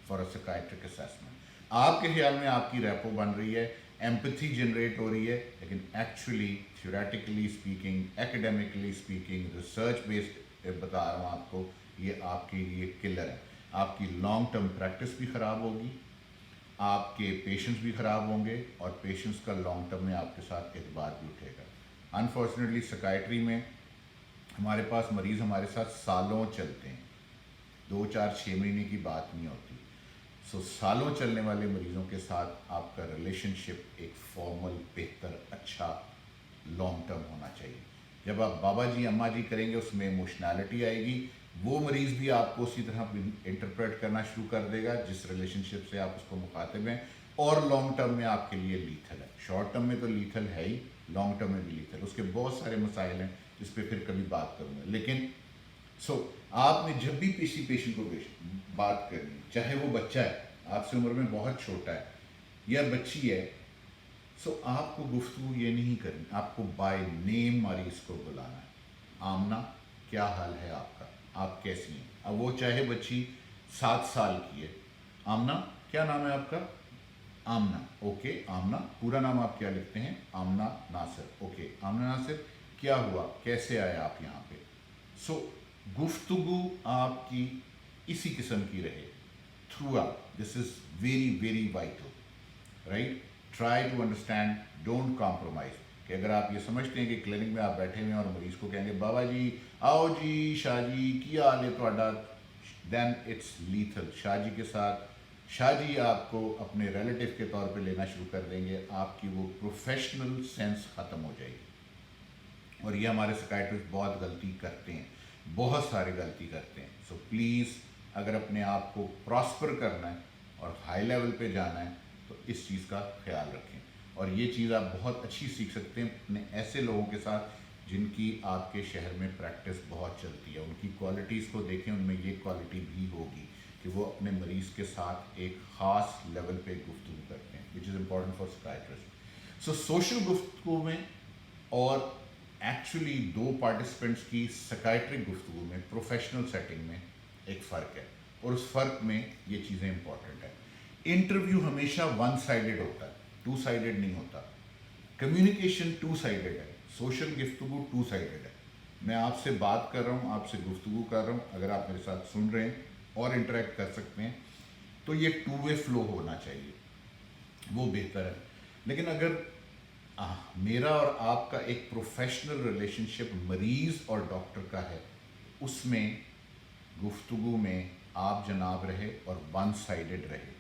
for a psychiatric assessment. आपके ख्याल में आपकी repo बन रही है, empathy generate हो रही है, लेकिन actually theoretically speaking, academically speaking, research based बता रहा हूँ आपको, ये आपके लिए किलर है. आपकी लॉन्ग टर्म प्रैक्टिस भी ख़राब होगी, आपके पेशेंट्स भी ख़राब होंगे, और पेशेंट्स का लॉन्ग टर्म में आपके साथ एतबार भी उठेगा. अनफॉर्चुनेटली साइकाइट्री में हमारे पास मरीज़ हमारे साथ सालों चलते हैं, 2, 4, 6 महीने की बात नहीं होती. सो सालों चलने वाले मरीज़ों के साथ आपका रिलेशनशिप एक फॉर्मल, बेहतर, अच्छा लॉन्ग टर्म होना चाहिए. जब आप बाबा जी अम्मा जी करेंगे उसमें इमोशनैलिटी आएगी, वो मरीज़ भी आपको उसी तरह इंटरप्रेट करना शुरू कर देगा जिस रिलेशनशिप से आप उसको मुखातिब हैं, और लॉन्ग टर्म में आपके लिए लीथल है. शॉर्ट टर्म में तो लीथल है ही, लॉन्ग टर्म में भी लीथल. उसके बहुत सारे मसाइल हैं जिस पे फिर कभी बात करूँगा. लेकिन आपने जब भी किसी पेशेंट को बात करनी, चाहे वो बच्चा है, आपसे उम्र में बहुत छोटा है, या बच्ची है, आपको गुफ्तगू ये नहीं करनी, आपको बाय नेम मरीज़ को बुलाना है. आमना, क्या हाल है आपका, आप कैसी हैं. अब वो चाहे बच्ची 7 साल की है, आमना क्या नाम है आपका, आमना, ओके आमना, पूरा नाम आप क्या लिखते हैं? आमना नासिर, ओके आमना नासिर, क्या हुआ, कैसे आए आप यहाँ पे? सो गुफ्तगू आपकी इसी किस्म की रहे throughout, this is very very vital, right? Try to understand, don't compromise. कि अगर आप ये समझते हैं कि क्लिनिक में आप बैठे हुए हैं और मरीज को कहेंगे बाबा जी आओ जी शाह जी की हाल है ਤੁਹਾਡਾ, then it's lethal. Shah ji के साथ शाह जी आपको अपने रिलेटिव के तौर पे लेना शुरू कर देंगे, आपकी वो प्रोफेशनल सेंस ख़त्म हो जाएगी। और ये हमारे साइकियाट्रिस्ट बहुत गलती करते हैं, बहुत सारे गलती करते हैं। सो प्लीज़ अगर अपने आप को प्रॉस्पर करना है और हाई लेवल पे जाना है तो इस चीज़ का ख्याल रखें। और ये चीज़ आप बहुत अच्छी सीख सकते हैं अपने ऐसे लोगों के साथ जिनकी आपके शहर में प्रैक्टिस बहुत चलती है। उनकी क्वालिटीज़ को देखें, उनमें ये क्वालिटी भी होगी कि वो अपने मरीज़ के साथ एक ख़ास लेवल पे गुफ्तगू करते हैं, which is important for psychiatrist. So social गुफ्तगू में और एक्चुअली दो पार्टिसिपेंट्स की साइकियाट्रिक गुफ्तगू में, प्रोफेशनल सेटिंग में एक फ़र्क है, और उस फ़र्क में ये चीज़ें इंपॉर्टेंट है। इंटरव्यू हमेशा वन साइडेड होता है, टू साइडेड नहीं होता। कम्युनिकेशन टू साइडेड है, सोशल गुफ्तगू टू साइडेड है। मैं आपसे बात कर रहा हूँ, आपसे गुफ्तगू कर रहा हूँ, अगर आप मेरे साथ सुन रहे हैं और इंटरेक्ट कर सकते हैं तो ये टू वे फ्लो होना चाहिए, वो बेहतर है। लेकिन अगर मेरा और आपका एक प्रोफेशनल रिलेशनशिप मरीज़ और डॉक्टर का है, उसमें गुफ्तगू में आप जनाब रहे और वन साइडेड रहे,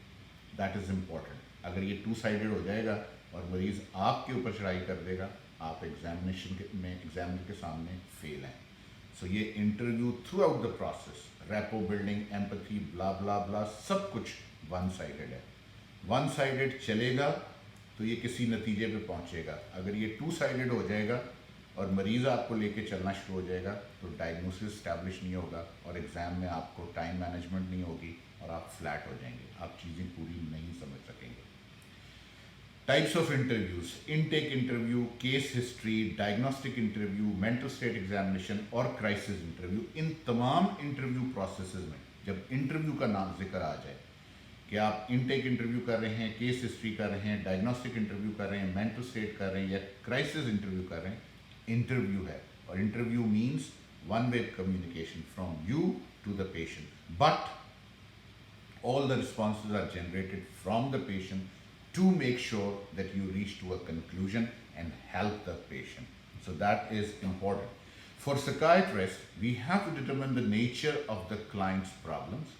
दैट इज़ इम्पॉर्टेंट। अगर ये टू साइडेड हो जाएगा और मरीज़ आपके ऊपर चढ़ाई कर देगा, आप एग्जामिनेशन में एग्जामिनर के सामने फेल हैं। सो ये interview throughout the process, rapport building, empathy, blah blah blah, सब कुछ वन साइडेड है। वन साइडेड चलेगा तो ये किसी नतीजे पे पहुंचेगा। अगर ये टू साइडेड हो जाएगा और मरीज़ आपको लेके चलना शुरू हो जाएगा तो डायग्नोसिस इस्टेब्लिश नहीं होगा और एग्ज़ाम में आपको टाइम मैनेजमेंट नहीं होगी और आप फ्लैट हो जाएंगे, आप चीज़ें पूरी नहीं समझ सकेंगे। Types of interviews, intake interview, case history, diagnostic interview, mental state examination और क्राइसिस इंटरव्यू। इन तमाम इंटरव्यू प्रोसेसेस में जब इंटरव्यू का नाम जिक्र आ जाए कि आप इनटेक इंटरव्यू कर रहे हैं, केस हिस्ट्री कर रहे हैं, डायग्नोस्टिक इंटरव्यू कर रहे हैं, मेंटल स्टेट कर रहे हैं या क्राइसिस इंटरव्यू कर रहे हैं, इंटरव्यू है। और interview means one way communication from you to the patient, but all the responses are generated from the patient to make sure that you reach to a conclusion and help the patient. So that is important. For psychiatrists, we have to determine the nature of the client's problems,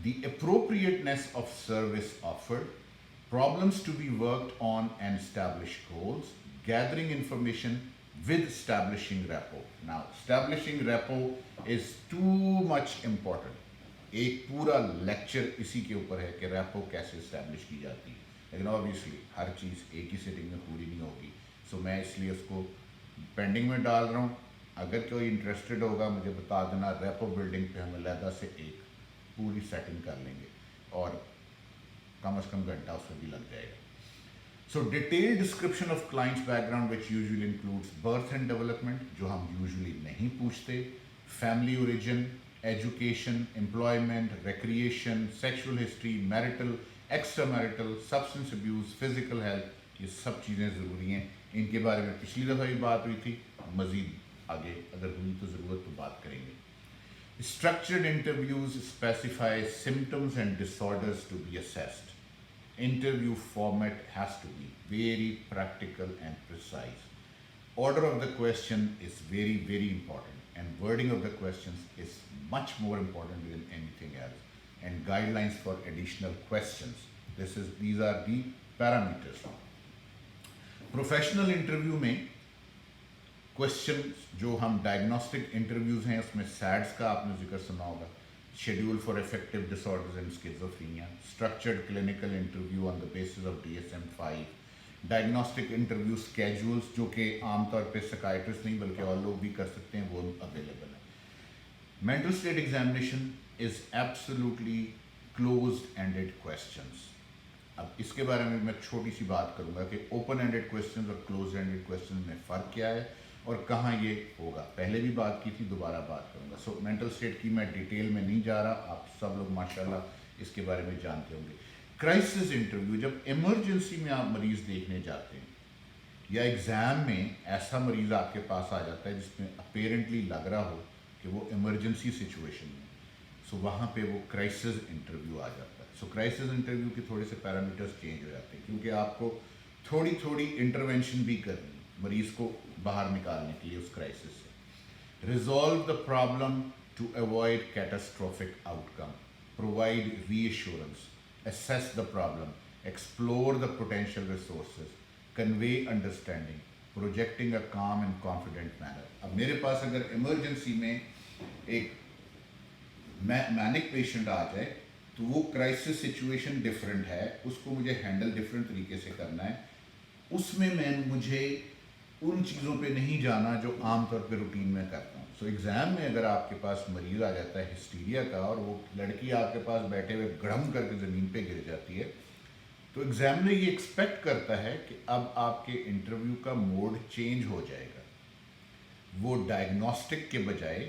the appropriateness of service offered, problems to be worked on and establish goals, gathering information with establishing rapport. Now, establishing rapport is too much important. एक पूरा lecture इसी के ऊपर है कि rapport कैसे establish की जाती है, लेकिन ऑब्वियसली हर चीज़ एक ही सिटिंग में पूरी नहीं होगी। सो मैं इसलिए उसको पेंडिंग में डाल रहा हूँ। अगर कोई इंटरेस्टेड होगा मुझे बता देना, रैपो बिल्डिंग पे हम अलहदा से एक पूरी सेटिंग कर लेंगे और कम से कम घंटा उसमें भी लग जाएगा। सो detail description of clients background which usually includes birth and development, जो हम यूजुअली नहीं पूछते, family origin, education, employment, recreation, sexual history, marital, extramarital, substance abuse, physical health, ये सब चीज़ें ज़रूरी हैं। इनके बारे में पिछली दफ़ा भी बात हुई थी, मज़ीद आगे अगर हुई तो ज़रूरत तो बात करेंगे। Structured interviews specify symptoms and disorders to be assessed. Interview format has to be very practical and precise. Order of the question is very, very important. And wording of the questions is much more important than anything else. And guidelines for additional questions. These are the parameters. Professional interview में questions जो हम diagnostic interviews हैं उसमें SADS का आपने जिक्र सुना होगा, Schedule for Affective Disorders and Schizophrenia, Structured Clinical Interview on the basis of DSM-5, diagnostic interview schedules जो कि आमतौर पे साइकियाट्रिस्ट नहीं बल्कि और लोग भी कर सकते हैं, वो अवेलेबल है। Mental state examination is absolutely closed ended questions. अब इसके बारे में मैं छोटी सी बात करूंगा कि ओपन एंडेड क्वेश्चंस और क्लोज एंडेड क्वेश्चंस में फ़र्क क्या है और कहाँ ये होगा। पहले भी बात की थी, दोबारा बात करूंगा। सो मेंटल स्टेट की मैं डिटेल में नहीं जा रहा, आप सब लोग माशाल्लाह इसके बारे में जानते होंगे। क्राइसिस इंटरव्यू, जब इमरजेंसी में आप मरीज़ देखने जाते हैं या एग्ज़ाम में ऐसा मरीज़ आपके पास आ जाता है जिसमें अपेरेंटली लग रहा हो कि वो इमरजेंसी सिचुएशन में, सो वहाँ पे वो क्राइसिस इंटरव्यू आ जाता है. सो क्राइसिस इंटरव्यू के थोड़े से पैरामीटर्स चेंज हो जाते हैं क्योंकि आपको थोड़ी थोड़ी इंटरवेंशन भी करनी है मरीज़ को बाहर निकालने के लिए उस क्राइसिस से. Resolve the problem to avoid catastrophic outcome, provide reassurance, assess the problem, explore the potential resources, convey understanding, projecting a calm and confident manner. अब मेरे पास अगर इमरजेंसी में एक मैनिक पेशेंट आ जाए तो वो क्राइसिस सिचुएशन डिफरेंट है, उसको मुझे हैंडल डिफरेंट तरीके से करना है. उसमें मुझे उन चीज़ों पे नहीं जाना जो आमतौर पे रूटीन में करता हूँ. सो एग्ज़ाम में अगर आपके पास मरीज़ आ जाता है हिस्टीरिया का और वो लड़की आपके पास बैठे हुए गड़म करके ज़मीन पे गिर जाती है, तो एग्ज़ामिनर ये एक्सपेक्ट करता है कि अब आपके इंटरव्यू का मोड चेंज हो जाएगा. वो डायग्नोस्टिक के बजाय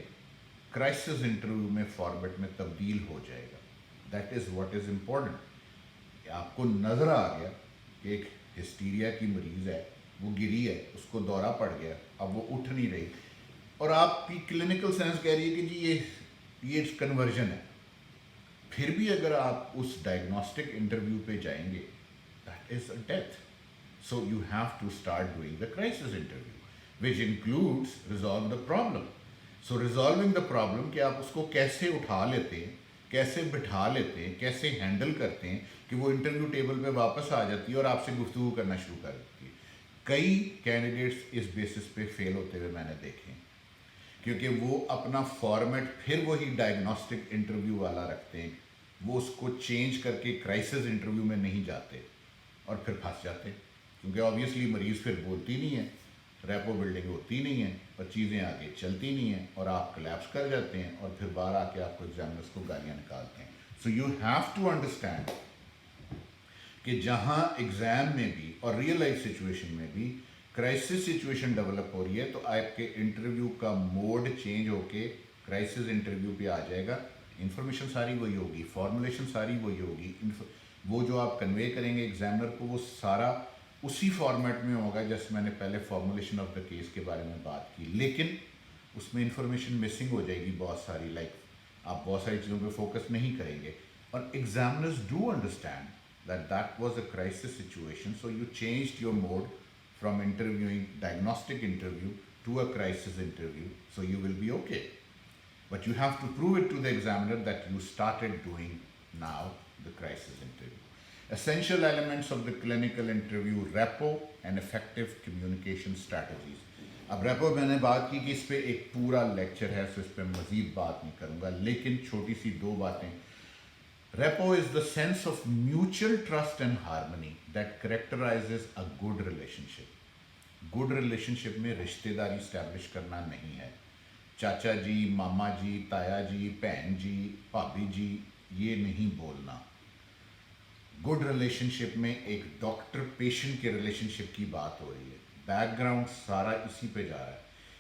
क्राइसिस इंटरव्यू में फॉर्मेट में तब्दील हो जाएगा. That is what is important. आपको नज़र आ गया कि एक हिस्टीरिया की मरीज़ है, वो गिरी है, उसको दौरा पड़ गया, अब वो उठ नहीं रही और आपकी क्लिनिकल साइंस कह रही है कि जी ये कन्वर्जन है. फिर भी अगर आप उस डायग्नोस्टिक इंटरव्यू पे जाएंगे, that is a death. So you have to start doing the crisis interview which includes resolve the problem. So resolving the problem कि आप उसको कैसे उठा लेते हैं, कैसे बिठा लेते हैं, कैसे हैंडल करते हैं कि वो इंटरव्यू टेबल पे वापस आ जाती है और आपसे गुफ्तगू करना शुरू कर देती है. कई कैंडिडेट्स इस बेसिस पे फेल होते हुए मैंने देखे हैं क्योंकि वो अपना फॉर्मेट फिर वही डायग्नोस्टिक इंटरव्यू वाला रखते हैं, वो उसको चेंज करके क्राइसिस इंटरव्यू में नहीं जाते और फिर फंस जाते हैं क्योंकि ऑब्वियसली मरीज़ फिर बोलती नहीं है, रेपो बिल्डिंग होती नहीं है और चीज़ें आगे चलती नहीं हैं और आप कोलैप्स कर जाते हैं और फिर बाहर आके आपको एग्जामिनर्स को गालियाँ निकालते हैं. So you have to understand कि जहाँ एग्ज़ाम में भी और रियल लाइफ सिचुएशन में भी क्राइसिस सिचुएशन डेवलप हो रही है तो आपके इंटरव्यू का मोड चेंज होके क्राइसिस इंटरव्यू पे आ जाएगा. इन्फॉर्मेशन सारी वही होगी, फॉर्मुलेशन सारी वही होगी, वो जो आप कन्वे करेंगे एग्जामिनर को वो सारा उसी फॉर्मेट में होगा जैसे मैंने पहले फॉर्मुलेशन ऑफ द केस के बारे में बात की, लेकिन उसमें इंफॉर्मेशन मिसिंग हो जाएगी बहुत सारी. आप बहुत सारी चीज़ों पे फोकस नहीं करेंगे और examiners do understand that was a crisis situation, so you changed your mode from interviewing diagnostic interview to a crisis interview, so you will be okay. But you have to prove it to the examiner that you started doing now the crisis interview. Essential elements of the clinical interview: repo and effective communication strategies. अब repo मैंने बात की कि इस पर एक पूरा lecture है, सो इस पर मज़ीद बात नहीं करूँगा, लेकिन छोटी सी दो बातें. Repo is the sense of mutual trust and harmony that characterizes a good relationship. Good relationship में रिश्तेदारी establish करना नहीं है. चाचा जी, मामा जी, ताया जी, बहन जी, भाभी जी, ये नहीं बोलना. गुड रिलेशनशिप में एक डॉक्टर पेशेंट के रिलेशनशिप की बात हो रही है. बैकग्राउंड सारा इसी पे जा रहा है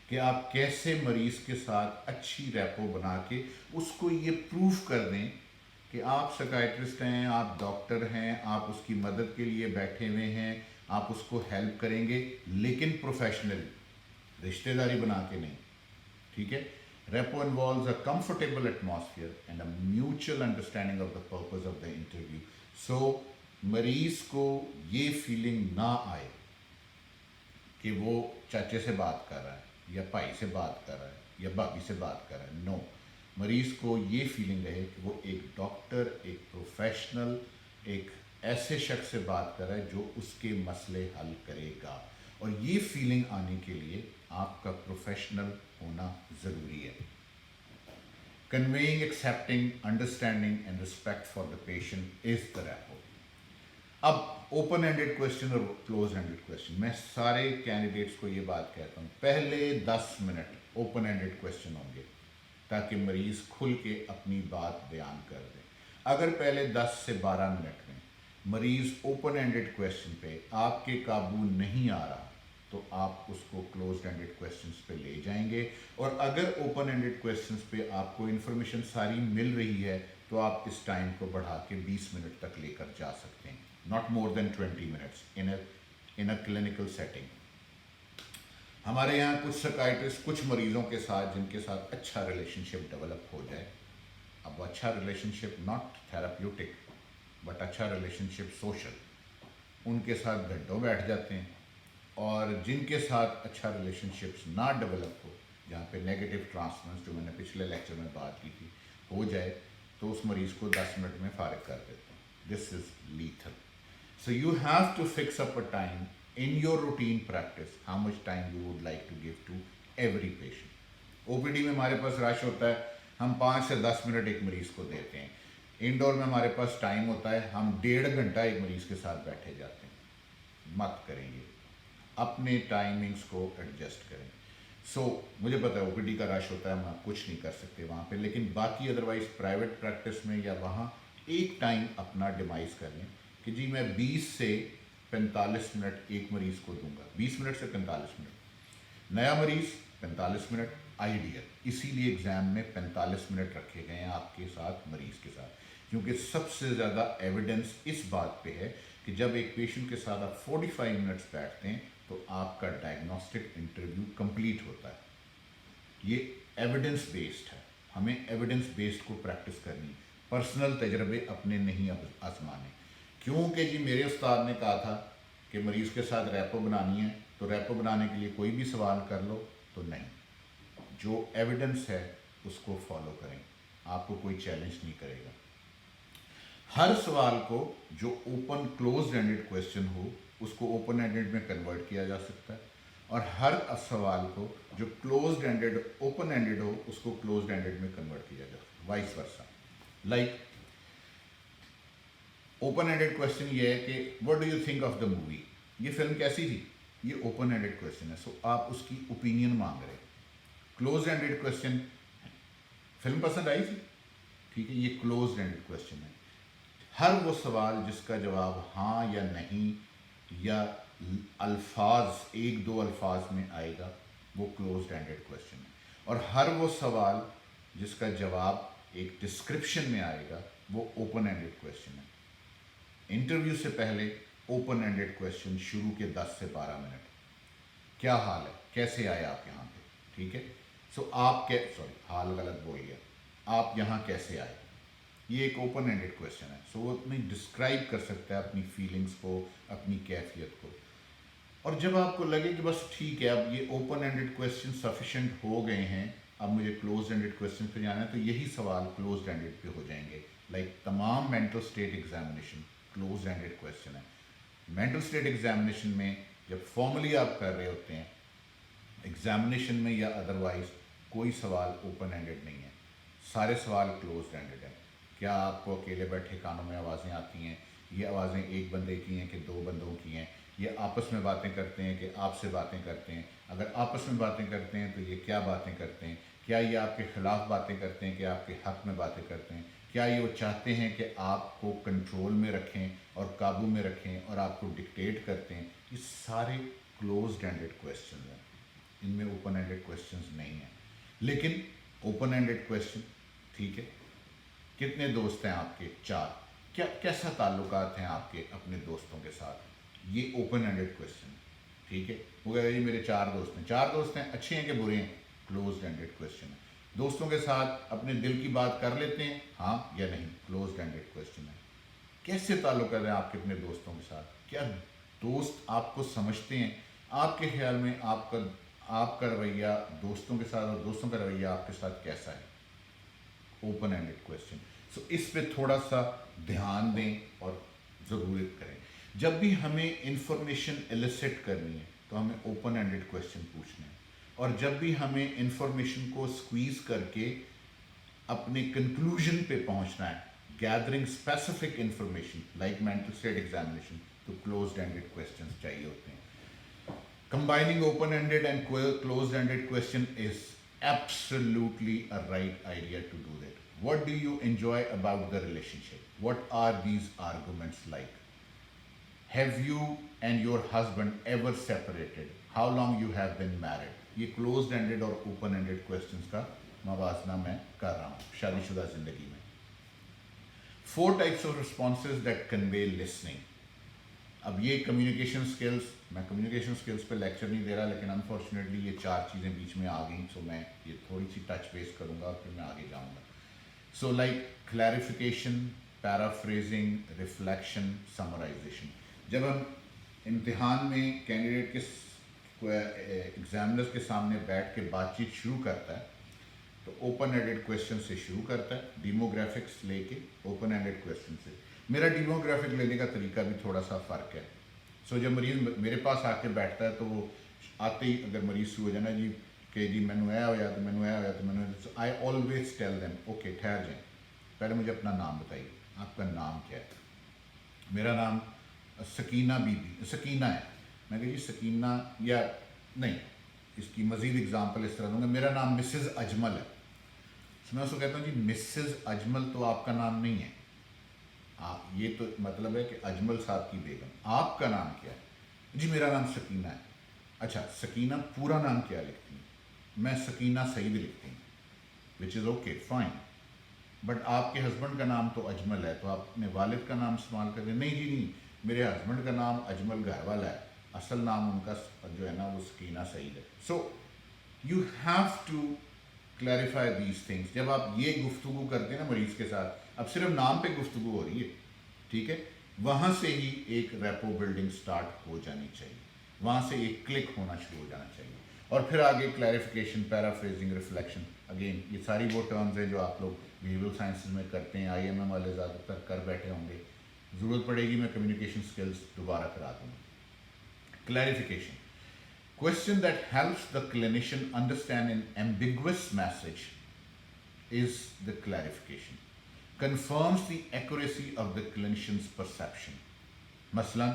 कि आप कैसे मरीज़ के साथ अच्छी रेपो बना के उसको ये प्रूव कर दें कि आप साइकियाट्रिस्ट हैं, आप डॉक्टर हैं, आप उसकी मदद के लिए बैठे हुए हैं, आप उसको हेल्प करेंगे, लेकिन प्रोफेशनली, रिश्तेदारी बना के नहीं. ठीक है. Rapport involves a comfortable atmosphere and a mutual understanding of the purpose of the interview. So मरीज़ को ये फीलिंग ना आए कि वो चाचे से बात कर रहा है या भाई से बात कर रहा है या भाभी से बात कर रहा है. नो, मरीज़ को ये फीलिंग रहे कि वो एक डॉक्टर, एक प्रोफेशनल, एक ऐसे शख्स से बात कर रहा है जो उसके मसले हल करेगा. और ये फीलिंग आने के लिए आपका प्रोफेशनल होना ज़रूरी है. Conveying, accepting, understanding and respect for the patient is the repo. अब ओपन एंडेड क्वेश्चन और क्लोज एंडेड क्वेश्चन, मैं सारे कैंडिडेट्स को ये बात कहता हूँ, पहले 10 मिनट ओपन एंडेड क्वेश्चन होंगे ताकि मरीज़ खुल के अपनी बात बयान कर दे. अगर पहले 10 से 12 मिनट में मरीज़ ओपन एंडेड क्वेश्चन पे आपके काबू नहीं आ रहा تو آپ اس کو کلوزڈ اینڈڈ کویشچنس پہ لے جائیں گے. اور اگر اوپن اینڈڈ کویشچنس پہ آپ کو انفارمیشن ساری مل رہی ہے تو آپ اس ٹائم کو بڑھا کے 20 منٹ تک لے کر جا سکتے ہیں. Not more than 20 minutes in a clinical setting. ہمارے یہاں کچھ سکائٹرسٹ کچھ مریضوں کے ساتھ جن کے ساتھ اچھا ریلیشن شپ ڈیولپ ہو جائے, اب اچھا relation ship not therapeutic but اچھا ریلیشن شپ سوشل, ان کے ساتھ گھنٹوں بیٹھ جاتے ہیں. اور جن کے ساتھ اچھا ریلیشن شپس نہ ڈیولپ ہو, جہاں پہ نیگیٹو ٹرانسفرنس جو میں نے پچھلے لیکچر میں بات کی تھی ہو جائے, تو اس مریض کو 10 منٹ میں فارغ کر دیتے ہیں. This is lethal. So you have to fix up a time in your routine practice how much time you would like to give to every patient. OPD میں ہمارے پاس رش ہوتا ہے, ہم 5 سے 10 منٹ ایک مریض کو دیتے ہیں. انڈور میں ہمارے پاس ٹائم ہوتا ہے, ہم 1.5 گھنٹہ ایک مریض کے ساتھ بیٹھے جاتے ہیں. مت کریں گے, اپنے ٹائمنگس کو ایڈجسٹ کریں. سو مجھے پتا ہے OPD کا رش ہوتا ہے, ہم کچھ نہیں کر سکتے وہاں پہ, لیکن باقی ادروائز پرائیویٹ پریکٹس میں یا وہاں ایک ٹائم اپنا ڈیمائز کر لیں کہ جی میں 20 سے 45 منٹ ایک مریض کو دوں گا. 20 منٹ سے 45 منٹ, نیا مریض 45 منٹ آئیڈیل. اسی لیے ایگزام میں 45 منٹ رکھے گئے ہیں آپ کے ساتھ مریض کے ساتھ, کیونکہ سب سے زیادہ ایویڈنس اس بات پہ ہے کہ جب ایک پیشنٹ کے ساتھ آپ 45 منٹس بیٹھتے ہیں تو آپ کا ڈائگنوسٹک انٹرویو کمپلیٹ ہوتا ہے. یہ ایویڈنس بیسڈ ہے, ہمیں ایویڈنس بیسڈ کو پریکٹس کرنی, پرسنل تجربے اپنے نہیں آزمانے. کیونکہ جی میرے استاد نے کہا تھا کہ مریض کے ساتھ ریپو بنانی ہے تو ریپو بنانے کے لیے کوئی بھی سوال کر لو, تو نہیں. جو ایویڈنس ہے اس کو فالو کریں, آپ کو کوئی چیلنج نہیں کرے گا. ہر سوال کو جو اوپن کلوزڈ اینڈڈ کویشچن ہو اس کو اوپن اینڈڈ میں کنورٹ کیا جا سکتا ہے, اور ہر سوال کو جو کلوزڈ اینڈڈ اوپن اینڈڈ ہو اس کو کلوزڈ اینڈڈ میں کنورٹ کیا جا سکتا ہے. Vice versa. Like open ended question یہ ہے کہ what do you think of the movie, یہ فلم کیسی تھی, یہ اوپن اینڈڈ کویشچن ہے. سو آپ اس کی اوپینین مانگ رہے ہیں. کلوز اینڈڈ کویشچن, فلم پسند آئی تھی, ٹھیک ہے, یہ کلوز اینڈڈ کویشچن ہے. ہر وہ سوال جس کا جواب ہاں یا نہیں یا الفاظ 1-2 الفاظ میں آئے گا وہ کلوزڈ اینڈڈ کویشچن ہے. اور ہر وہ سوال جس کا جواب ایک ڈسکرپشن میں آئے گا وہ اوپن اینڈڈ کویشچن ہے. انٹرویو سے پہلے اوپن اینڈڈ کویشچن شروع کے 10 سے 12 منٹ. کیا حال ہے, کیسے آئے آپ یہاں پہ, ٹھیک ہے. سو آپ حال غلط بول گیا, آپ یہاں کیسے آئے, یہ ایک اوپن اینڈڈ کویشچن ہے. سو وہ اپنی ڈسکرائب کر سکتا ہے اپنی فیلنگس کو, اپنی کیفیت کو. اور جب آپ کو لگے کہ بس ٹھیک ہے اب یہ اوپن اینڈڈ کویشچن سفیشینٹ ہو گئے ہیں, اب مجھے کلوز اینڈڈ کویشچن پہ جانا ہے, تو یہی سوال کلوز اینڈڈ پہ ہو جائیں گے. لائک تمام mental state examination close ended question ہے. مینٹل اسٹیٹ ایگزامینیشن میں جب فارملی آپ کر رہے ہوتے ہیں, ایگزامینیشن میں یا ادروائز کوئی سوال اوپن اینڈڈ نہیں ہے, سارے سوال کلوز اینڈڈ ہیں. کیا آپ کو اکیلے بیٹھے کانوں میں آوازیں آتی ہیں, یہ آوازیں ایک بندے کی ہیں کہ 2 بندوں کی ہیں, یہ آپس میں باتیں کرتے ہیں کہ آپ سے باتیں کرتے ہیں, اگر آپس میں باتیں کرتے ہیں تو یہ کیا باتیں کرتے ہیں, کیا یہ آپ کے خلاف باتیں کرتے ہیں کہ آپ کے حق میں باتیں کرتے ہیں, کیا یہ وہ چاہتے ہیں کہ آپ کو کنٹرول میں رکھیں اور قابو میں رکھیں اور آپ کو ڈکٹیٹ کرتے ہیں. یہ سارے کلوزڈ اینڈڈ کویشچنز ہیں, ان میں اوپن اینڈڈ کویشچنز نہیں ہیں. لیکن اوپن اینڈڈ کویشچن, ٹھیک ہے, کتنے دوست ہیں آپ کے, 4, کیسا تعلقات ہیں آپ کے اپنے دوستوں کے ساتھ, یہ اوپن اینڈڈ کویشچن ہے. ٹھیک ہے, وہ کہہ رہے جی میرے 4 دوست ہیں, 4 دوست ہیں, اچھے ہیں کہ برے ہیں, کلوزڈ اینڈڈ کویشچن ہے. دوستوں کے ساتھ اپنے دل کی بات کر لیتے ہیں, ہاں یا نہیں, کلوزڈ اینڈڈ کویشچن ہے. کیسے تعلقات ہیں آپ کے اپنے دوستوں کے ساتھ, کیا دوست آپ کو سمجھتے ہیں, آپ کے خیال میں آپ کا رویہ دوستوں کے ساتھ اور دوستوں کا رویہ آپ کے ساتھ کیسا ہے, اوپن اینڈڈ کویشچن. سو اس پہ تھوڑا سا دھیان دیں اور ضرورت کریں. جب بھی ہمیں انفارمیشن ایلیسٹ کرنی ہے تو ہمیں اوپن اینڈڈ کویشچن پوچھنا ہے, اور جب بھی ہمیں انفارمیشن کو اسکویز کر کے اپنے کنکلوژن پہ پہنچنا ہے, gathering specific information like mental state examination, تو کلوزڈ اینڈڈ کویشچنس چاہیے ہوتے ہیں. Combining open-ended and closed-ended question is absolutely a right idea to do that. What do you enjoy about the relationship? What are these arguments like? Have you and your husband ever separated? How long you have been married. ये close ended और open ended questions का मवाजना मैं कर रहा हूँ शादीशुदा ज़िंदगी में। 4 types of responses that convey listening. अब ये कम्युनिकेशन स्किल्स, मैं कम्युनिकेशन स्किल्स पे लेक्चर नहीं दे रहा, लेकिन अनफॉर्चुनेटली ये 4 चीज़ें बीच में आ गई, सो मैं ये थोड़ी सी टच बेस करूँगा और फिर मैं आगे जाऊँगा। So like clarification, paraphrasing, reflection, summarization. जब हम इम्तिहान में कैंडिडेट के एग्जामिनर्स के सामने बैठ के बातचीत शुरू करता है तो ओपन एंडेड क्वेश्चन से शुरू करता है, डेमोग्राफिक्स लेके ओपन एंडेड क्वेश्चन से। मेरा डेमोग्राफिक लेने का तरीका भी थोड़ा सा फ़र्क है। सो जब मरीज़ मेरे पास आके बैठता है तो वो आते ही अगर मरीज़ शुरू हो जाना जी कि जी मैनू आया होया तो मैनू आया होया तो मैनू, I always tell them okay ठहर जाएँ, पहले मुझे अपना नाम बताइए, आपका नाम क्या है। मेरा नाम सकीना बीबी सकीना है। मैं कहा जी सकीना, या नहीं इसकी मज़ीद एग्जांपल इस तरह दूँगा, मेरा नाम मिसेज़ अजमल है। तो मैं उसको कहता हूँ जी मिसेज़ अजमल तो आपका नाम नहीं है, आप ये तो मतलब है कि अजमल साहब की बेगम, आपका नाम क्या है। जी मेरा नाम सकीना है। अच्छा सकीना पूरा नाम क्या लिखती हैं। मैं सकीना सईद लिखती हूँ, which is okay fine, but आपके हस्बैंड का नाम तो अजमल है, तो आप अपने वालिद का नाम इस्तेमाल कर दें। नहीं जी नहीं, मेरे हस्बैंड का नाम अजमल घर वाला है, असल नाम उनका जो है ना वो सकीना सईद है। So you have to clarify these things. जब आप ये गुफ्तगू करते हैं ना मरीज़ के साथ, अब सिर्फ नाम पे गुफ्तगू हो रही है, ठीक है, वहाँ से ही एक रेपो बिल्डिंग स्टार्ट हो जानी चाहिए, वहाँ से एक क्लिक होना शुरू हो जाना चाहिए, और फिर आगे क्लैरिफिकेशन, पैराफ्रेजिंग, रिफ्लेक्शन। अगेन ये सारी वो टर्म्स हैं जो आप लोग बिहेवियरल साइंसेज में करते हैं, IMM वाले ज़्यादातर कर बैठे होंगे, ज़रूरत पड़ेगी मैं कम्युनिकेशन स्किल्स दोबारा करा दूँगा। Clarification, question that helps the clinician understand an ambiguous message is the clarification. Confirms the accuracy of the clinician's perception. मसलन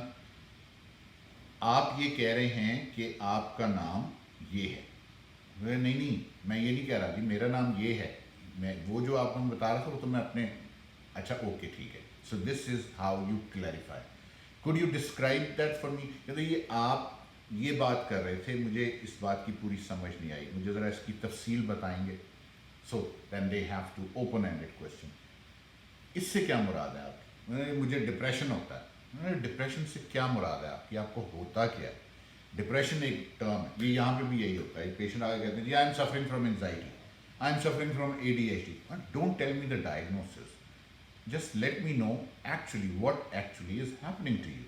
आप ये कह रहे हैं कि आपका नाम ये है, नहीं नहीं मैं ये नहीं कह रहा जी, मेरा नाम ये है, मैं वो जो आपको मैं बता रहा था वो तो मैं अपने, अच्छा ओके ठीक है। So this is how you clarify. Could you describe that for me. कहते ये आप ये बात कर रहे थे, मुझे इस बात की पूरी समझ नहीं आई, मुझे ज़रा इसकी तफसील बताएंगे। So then they have to open ended question. इससे क्या मुराद है आपकी। मुझे डिप्रेशन होता है। डिप्रेशन से क्या मुराद है आपकी, आपको होता क्या है। डिप्रेशन एक टर्म है, ये यहाँ पे भी यही होता है। पेशेंट आगे कहते हैं जी I am suffering from anxiety, I am suffering from ADHD। Don't tell me the diagnosis, just let me know actually what actually is happening to you.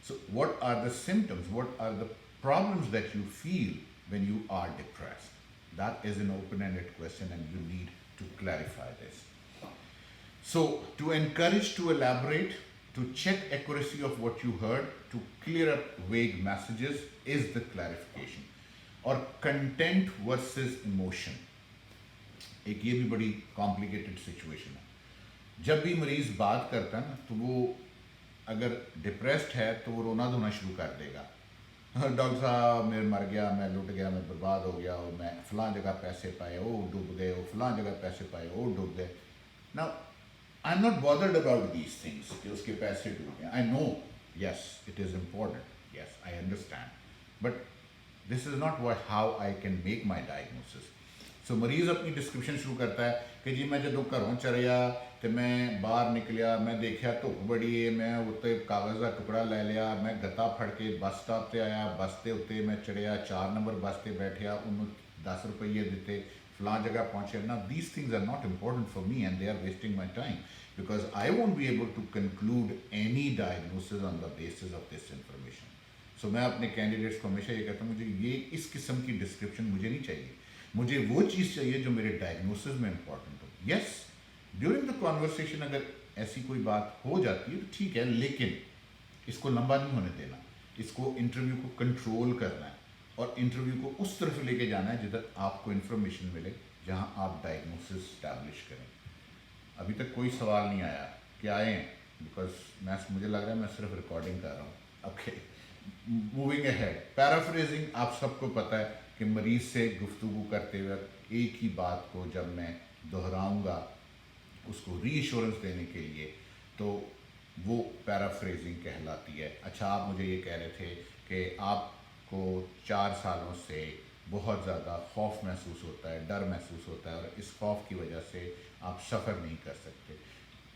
So what are the symptoms, what are the problems that you feel when you are depressed. That is an open-ended question and you need to clarify this. So to encourage to elaborate, to check accuracy of what you heard, to clear up vague messages is the clarification. और content versus emotion, एक ये भी बड़ी complicated situation है। जब भी मरीज़ बात करता है ना तो वो अगर डिप्रेस्ड है तो वो रोना धोना शुरू कर देगा। डॉक्टर साहब मैं मर गया, मैं लुट गया, मैं बर्बाद हो गया, और मैं फ़लाँ जगह पैसे पाए वो डूब गए, वो फ़लाँ जगह पैसे पाए वो डूब गए। Now I am not bothered about these things कि उसके पैसे डूब गए। I know yes it is important, yes I understand, but this is not how I can make my diagnosis. So मरीज़ अपनी डिस्क्रिप्शन शुरू करता है कि जी मैं जो घरों चलिया तो मैं बाहर निकलिया, मैं देखा धुप बड़ी है, मैं उत्ते कागज़ का टुकड़ा ले लिया, मैं गत्ता फड़ के बस स्टॉप से आया, बस के उत्ते मैं चढ़िया, 4 नंबर बस से बैठिया, उन्होंने 10 रुपये दिते, फलां जगह पहुँचे। ना these things are not important for me and they are wasting my time because I won't be able to conclude any diagnosis on the basis of this information. So मैं अपने कैंडिडेट्स को हमेशा ये कहता हूँ मुझे ये इस किस्म की डिस्क्रिप्शन मुझे नहीं चाहिए, मुझे वो चीज़ चाहिए जो मेरे डायग्नोसिस में इंपॉर्टेंट हो। यस ड्यूरिंग द कॉन्वर्सेशन अगर ऐसी कोई बात हो जाती है तो ठीक है, लेकिन इसको लंबा नहीं होने देना, इसको इंटरव्यू को कंट्रोल करना है और इंटरव्यू को उस तरफ लेके जाना है जिधर आपको इन्फॉर्मेशन मिले, जहां आप डायग्नोसिस स्टैब्लिश करें। अभी तक कोई सवाल नहीं आया कि आए हैं, बिकॉज मुझे लग रहा है मैं सिर्फ रिकॉर्डिंग कर रहा हूँ। ओके मूविंग अहेड, पैराफ्रेजिंग आप सबको पता है कि मरीज़ से गुफ्तगू करते हुए एक ही बात को जब मैं दोहराऊँगा उसको रीअश्योरेंस देने के लिए तो वो पैराफ्रेजिंग कहलाती है। अच्छा आप मुझे ये कह रहे थे कि आप کو 4 سالوں سے بہت زیادہ خوف محسوس ہوتا ہے, ڈر محسوس ہوتا ہے, اور اس خوف کی وجہ سے آپ سفر نہیں کر سکتے,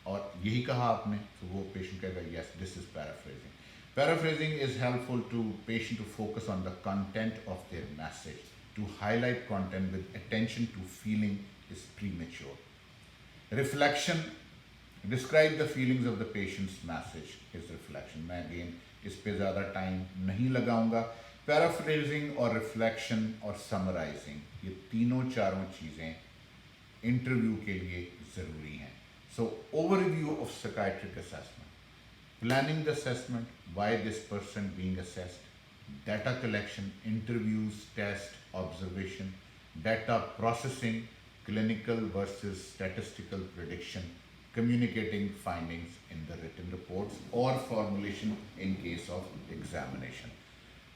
اور یہی کہا آپ نے, تو وہ پیشنٹ کہے گا یس دس از paraphrasing. Paraphrasing is helpful to patient to focus on the content of their message. To highlight content with attention to feeling is premature. Reflection. Describe the feelings of the patient's message is reflection. میں again اس پہ زیادہ time نہیں لگاؤں گا. Paraphrasing اور reflection اور summarizing, یہ تینوں چاروں چیزیں انٹرویو کے لیے ضروری ہیں. So overview of psychiatric assessment. Planning the assessment, why this person being assessed, data collection, interviews, test, observation, data processing, clinical versus statistical prediction, communicating findings in the written reports, or formulation in case of examination.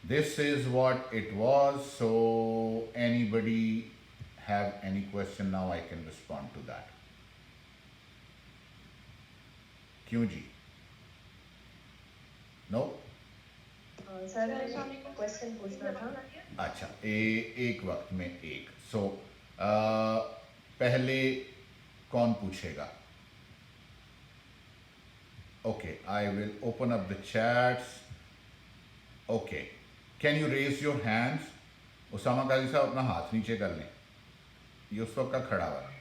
This is what it was. So anybody have any question now? I can respond to that. کیوں جی؟ نو سر میں question پوچھنا تھا. اچھا ایک وقت میں ایک. سو پہلے کون پوچھے گا؟ Okay I will open up the chats. Okay can you raise your hands? Usama Qazi صاحب اپنا ہاتھ نیچے کر لیں, یہ اس وقت کا کھڑا ہوا ہے.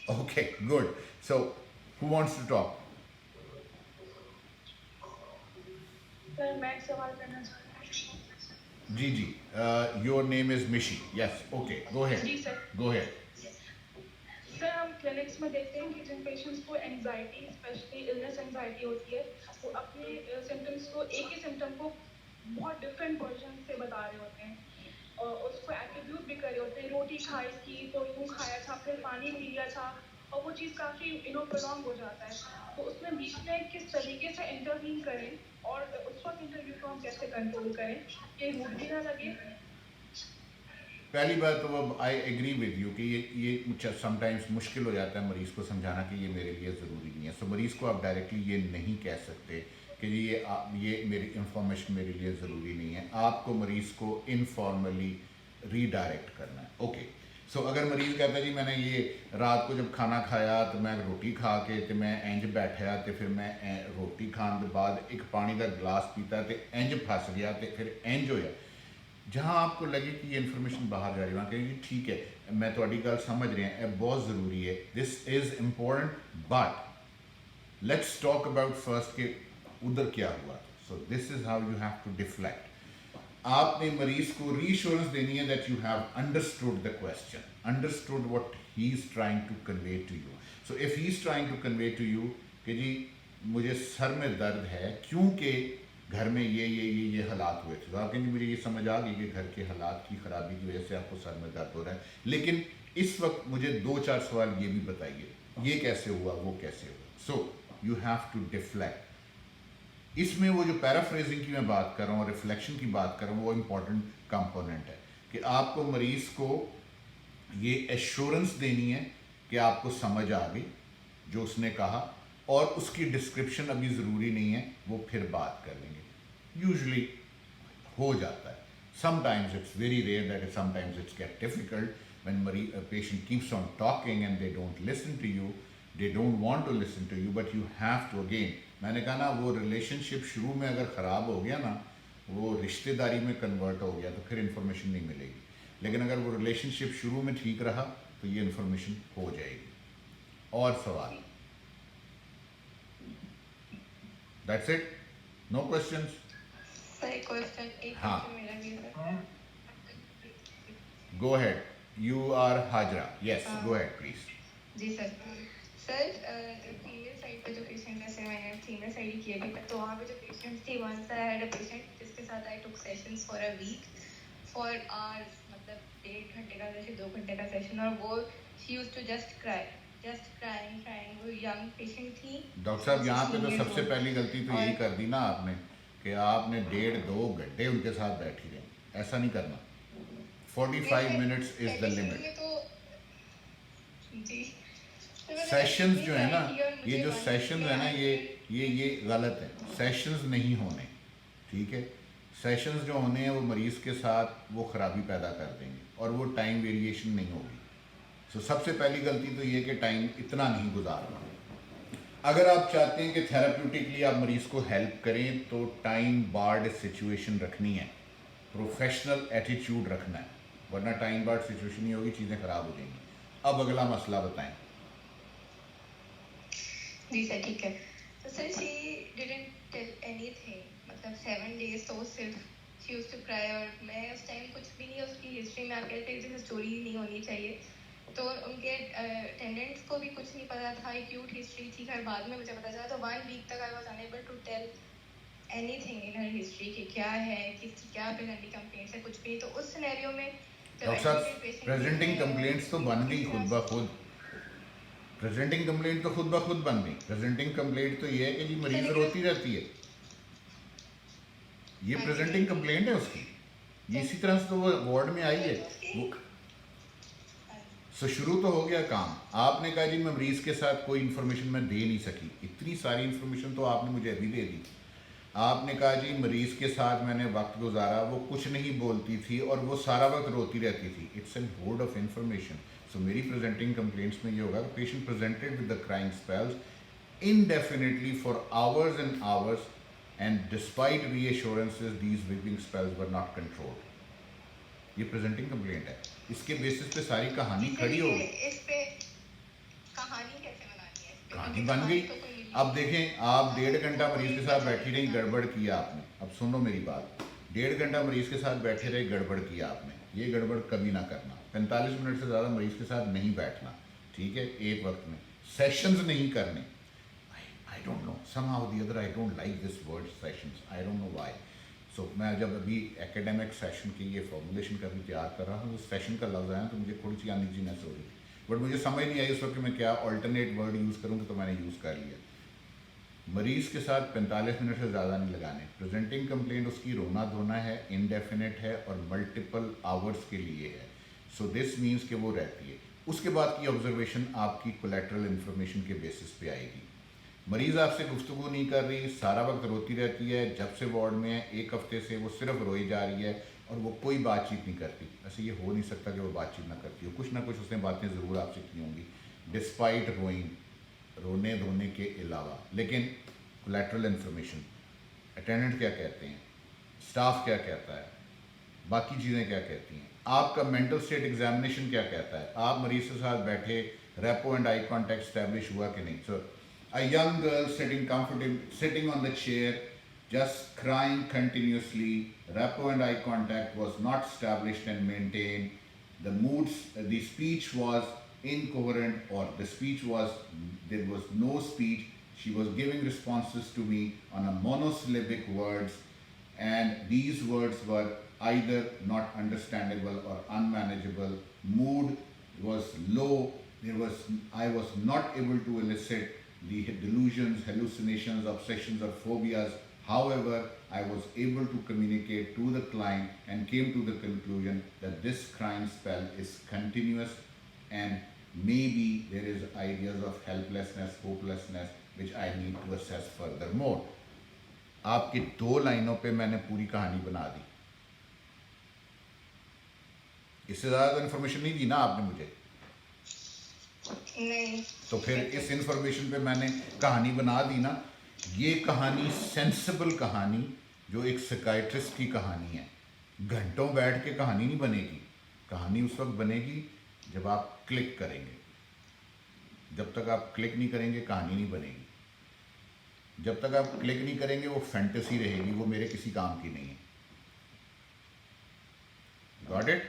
Okay good. So who wants to talk? سر میں ایک سوال کرنا چاہتی ہوں. جی جی, your name is Mishi. Yes, okay, go ahead. G sir. Go ahead. سر ہم کلینکس میں دیکھتے ہیں کہ جن پیشنٹس کو انگزائٹی اسپیشلی النس انگزائٹی ہوتی ہے وہ اپنے سمٹمس کو ایک ہی سمٹم کو بہت ڈفرینٹ ورژن سے بتا رہے ہوتے ہیں اور اس کو ایٹریبیوٹ بھی کر رہے ہوتے ہیں. روٹی کھائی تھی تو یوں کھایا تھا, پھر پانی پی لیا تھا, اور وہ چیز کافی پرولونگ ہو جاتا ہے. تو اس میں بیچ میں کس طریقے سے انٹروین کریں اور اس وقت انٹرویو کو ہم کیسے کنٹرول کریں کہ روٹ بھی نہ لگے. پہلی بات تو اب آئی ایگری ود یو کہ یہ سم ٹائمس مشکل ہو جاتا ہے مریض کو سمجھانا کہ یہ میرے لیے ضروری نہیں ہے. سو مریض کو آپ ڈائریکٹلی یہ نہیں کہہ سکتے کہ یہ میری انفارمیشن میرے لیے ضروری نہیں ہے. آپ کو مریض کو انفارملی ری ڈائریکٹ کرنا ہے. اوکے سو اگر مریض کہتا ہے جی میں نے یہ رات کو جب کھانا کھایا تو میں روٹی کھا کے تو میں انج بیٹھا تو پھر میں روٹی کھان کے بعد ایک پانی کا گلاس پیتا تو انج پھس گیا تو پھر انج ہویا, جہاں آپ کو لگے کہ یہ انفارمیشن باہر جا رہی ہے وہاں کہیں گے ٹھیک ہے میں تھوڑی گل سمجھ رہا ہوں, بہت ضروری ہے, this is important, but let's talk about first کہ ادھر کیا ہوا. So this is how you have to deflect. آپ نے مریض کو ری ایشورنس دینی ہے that you have understood the question, understood what he is trying to convey to you. So if he is trying to convey to you کہ جی مجھے سر میں درد ہے کیونکہ گھر میں یہ حالات ہوئے تھے, تو آپ کہیں گے مجھے یہ سمجھ آ گئی کہ گھر کے حالات کی خرابی کی وجہ سے آپ کو سر میں درد ہو رہا ہے, لیکن اس وقت مجھے 2-4 سوال یہ بھی بتائیے یہ کیسے ہوا وہ کیسے ہوا. So you have to deflect. اس میں وہ جو پیرافریزنگ کی میں بات کر رہا ہوں اور ریفلیکشن کی بات کر رہا ہوں وہ امپورٹنٹ کمپوننٹ ہے کہ آپ کو مریض کو یہ ایشورنس دینی ہے کہ آپ کو سمجھ آ گئی جو اس نے کہا, اور اس کی ڈسکرپشن ابھی ضروری نہیں ہے, وہ پھر بات کر لیں گے. یوزلی ہو جاتا ہے. Sometimes it's very rare that sometimes it's get difficult when patient keeps on talking and they don't listen to you, they don't want to listen to you, but you have to again, میں نے کہا نا وہ relation شپ شروع میں اگر خراب ہو گیا نا, وہ رشتہ داری میں کنورٹ ہو گیا تو پھر انفارمیشن نہیں ملے گی, لیکن اگر وہ ریلیشن شپ شروع میں ٹھیک رہا تو یہ انفارمیشن ہو جائے گی. اور سوال؟ That's it, no questions. ہاں go ahead, you are Hajra. Yes go ahead please. جی سر. سر فیمیل سائڈ پہ جو پیشنٹ ہے, میں نے فیمیل سائڈ ہی کیا بھی, تو وہاں پہ جو پیشنٹ تھی once I had a patient جس کے ساتھ I took sessions for a week for hours, مطلب 1.5 گھنٹے کا سیشن 2 گھنٹے کا سیشن, اور وہ شی یوز ٹو جسٹ کرائنگ. وہ ینگ پیشنٹ تھی. ڈاکٹر صاحب یہاں پہ تو سب سے پہلی غلطی تو یہی کر دی نا آپ نے کہ آپ نے 1.5-2 گھنٹے ان کے ساتھ بیٹھی رہی. ایسا نہیں کرنا. 45 منٹس از دا لمٹ. جی سیشنز جو ہے نا, یہ جو سیشنز ہیں نا یہ غلط ہے. سیشنز نہیں ہونے, ٹھیک ہے. सेशंस जो होने हैं वो मरीज़ के साथ वो ख़राबी पैदा कर देंगे और वो टाइम वेरिएशन नहीं होगी. सो सबसे पहली गलती तो ये कि टाइम इतना नहीं गुजारना. अगर आप चाहते हैं कि थेराप्यूटिकली आप मरीज़ को हेल्प करें तो टाइम बार्ड सिचुएशन रखनी है, प्रोफेशनल एटीट्यूड रखना है, वरना टाइम बार्ड सिचुएशन नहीं होगी, चीज़ें ख़राब हो जाएंगी. अब अगला मसला बताएं. जी सर ठीक है. तो sir she didn't tell anything, मतलब 7 days तो सिर्फ शी यूज्ड टू क्राई, और मैं उस टाइम कुछ भी नहीं उसकी हिस्ट्री में, आप कहते हैं जैसे स्टोरी नहीं होनी चाहिए. तो उनके अटेंडेंट्स को भी कुछ नहीं पता था, एक्यूट हिस्ट्री थी. खैर बाद में मुझे पता चला. तो 1 week तक I was unable to tell anything in her history कि क्या है, किसकी क्या प्रेजेंटिंग कंप्लेंट्स है, कुछ भी. तो उस सिनेरियो में डॉक्टर साहब प्रेजेंटिंग कंप्लेंट्स तो बन गई खुद ब खुद. प्रेजेंटिंग कंप्लेंट तो खुद ब खुद बन गई. प्रेजेंटिंग कंप्लेंट तो ये है कि जी मरीज रोती रहती है, ये प्रेजेंटिंग कंप्लेंट है उसकी. ये इसी तरह से तो वो वार्ड में आई है वो. सो शुरू तो हो गया काम. आपने कहा जी मैं मरीज़ के साथ कोई इन्फॉर्मेशन मैं दे नहीं सकी. इतनी सारी इन्फॉर्मेशन तो आपने मुझे अभी दे दी. आपने कहा जी मरीज़ के साथ मैंने वक्त गुजारा, वो कुछ नहीं बोलती थी और वो सारा वक्त रोती रहती थी. It's an hoard of information. So मेरी प्रेजेंटिंग कंप्लेंट्स में ये होगा कि patient presented with the crying spells indefinitely for hours and hours, and despite reassurances these weeping spells were not controlled. ये प्रेजेंटिंग कंप्लेंट है. इसके बेसिस पे सारी कहानी खड़ी हो गई. इस पे कहानी कैसे बनानी है? कहानी बन गई. अब देखें, आप 1.5 घंटा मरीज के साथ बैठी रही, गड़बड़ किया आपने. अब सुनो मेरी बात. 1.5 घंटा मरीज के साथ बैठे रहे, गड़बड़ किया आपने. ये गड़बड़ कभी ना करना. 45 मिनट से ज़्यादा मरीज के साथ नहीं बैठना, ठीक है, एक वक्त में. सेशंस नहीं करने. I don't know, somehow or the other I don't like this word sessions, I don't know why. So मैं जब अभी एकेडमिक सेशन की ये फॉर्मुलेशन का भी तैयार कर रहा हूँ, तो सेशन का लफ्ज़ आया तो मुझे थोड़ी सी अनइजीनेस हो रही थी, बट मुझे समझ नहीं आई उस वक्त कि मैं क्या ऑल्टरनेट वर्ड यूज़ करूँगा, तो मैंने यूज़ कर लिया. मरीज़ के साथ 45 मिनट से ज़्यादा नहीं लगाने. प्रेजेंटिंग कंप्लेंट उसकी रोना धोना है, इनडेफिनेट है और मल्टीपल आवर्स के लिए है. सो दिस मीन्स कि वो रहती है. उसके बाद की ऑब्जर्वेशन आपकी कोलेटरल इन्फॉर्मेशन के बेसिस पे आएगी. मरीज़ आपसे गुफ्तगू नहीं कर रही, सारा वक्त रोती रहती है, जब से वार्ड में है 1 हफ्ते से वो सिर्फ रोई जा रही है और वो कोई बातचीत नहीं करती. ऐसे ये हो नहीं सकता कि वो बातचीत ना करती हो. कुछ ना कुछ उसने बातें ज़रूर आपसे की होंगी, डिस्पाइट रोइंग, रोने धोने के अलावा. लेकिन कोलेटरल इन्फॉर्मेशन, अटेंडेंट क्या कहते हैं, स्टाफ क्या कहता है, बाकी चीज़ें क्या कहती हैं, आपका मेंटल स्टेट एग्जामिनेशन क्या कहता है, आप मरीज़ के साथ बैठे, repo and eye contact establish हुआ कि नहीं. सो a young girl sitting on the chair, just crying continuously. Rapport and eye contact was not established and maintained. The moods, the speech was incoherent, or the speech was, there was no speech. She was giving responses to me on a monosyllabic words, and these words were either not understandable or unmanageable. Mood was low. I was not able to elicit the delusions, hallucinations, obsessions or phobias. However, I was able to communicate to the client and came to the conclusion that this crying spell is continuous and maybe there is ideas of helplessness, hopelessness which I need to assess furthermore. आपकी 2 लाइनों पे मैंने पूरी कहानी बना दी. इससे ज़्यादा information नहीं दी ना आपने मुझे. नहीं. तो फिर इस इंफॉर्मेशन पे मैंने कहानी बना दी ना. ये कहानी सेंसिबल कहानी, जो एक साइकियाट्रिस्ट की कहानी है. घंटों बैठ के कहानी नहीं बनेगी. कहानी उस वक्त बनेगी जब आप क्लिक करेंगे. जब तक आप क्लिक नहीं करेंगे कहानी नहीं बनेगी. जब तक आप क्लिक नहीं करेंगे वो फैंटेसी रहेगी, वो मेरे किसी काम की नहीं है. Got it?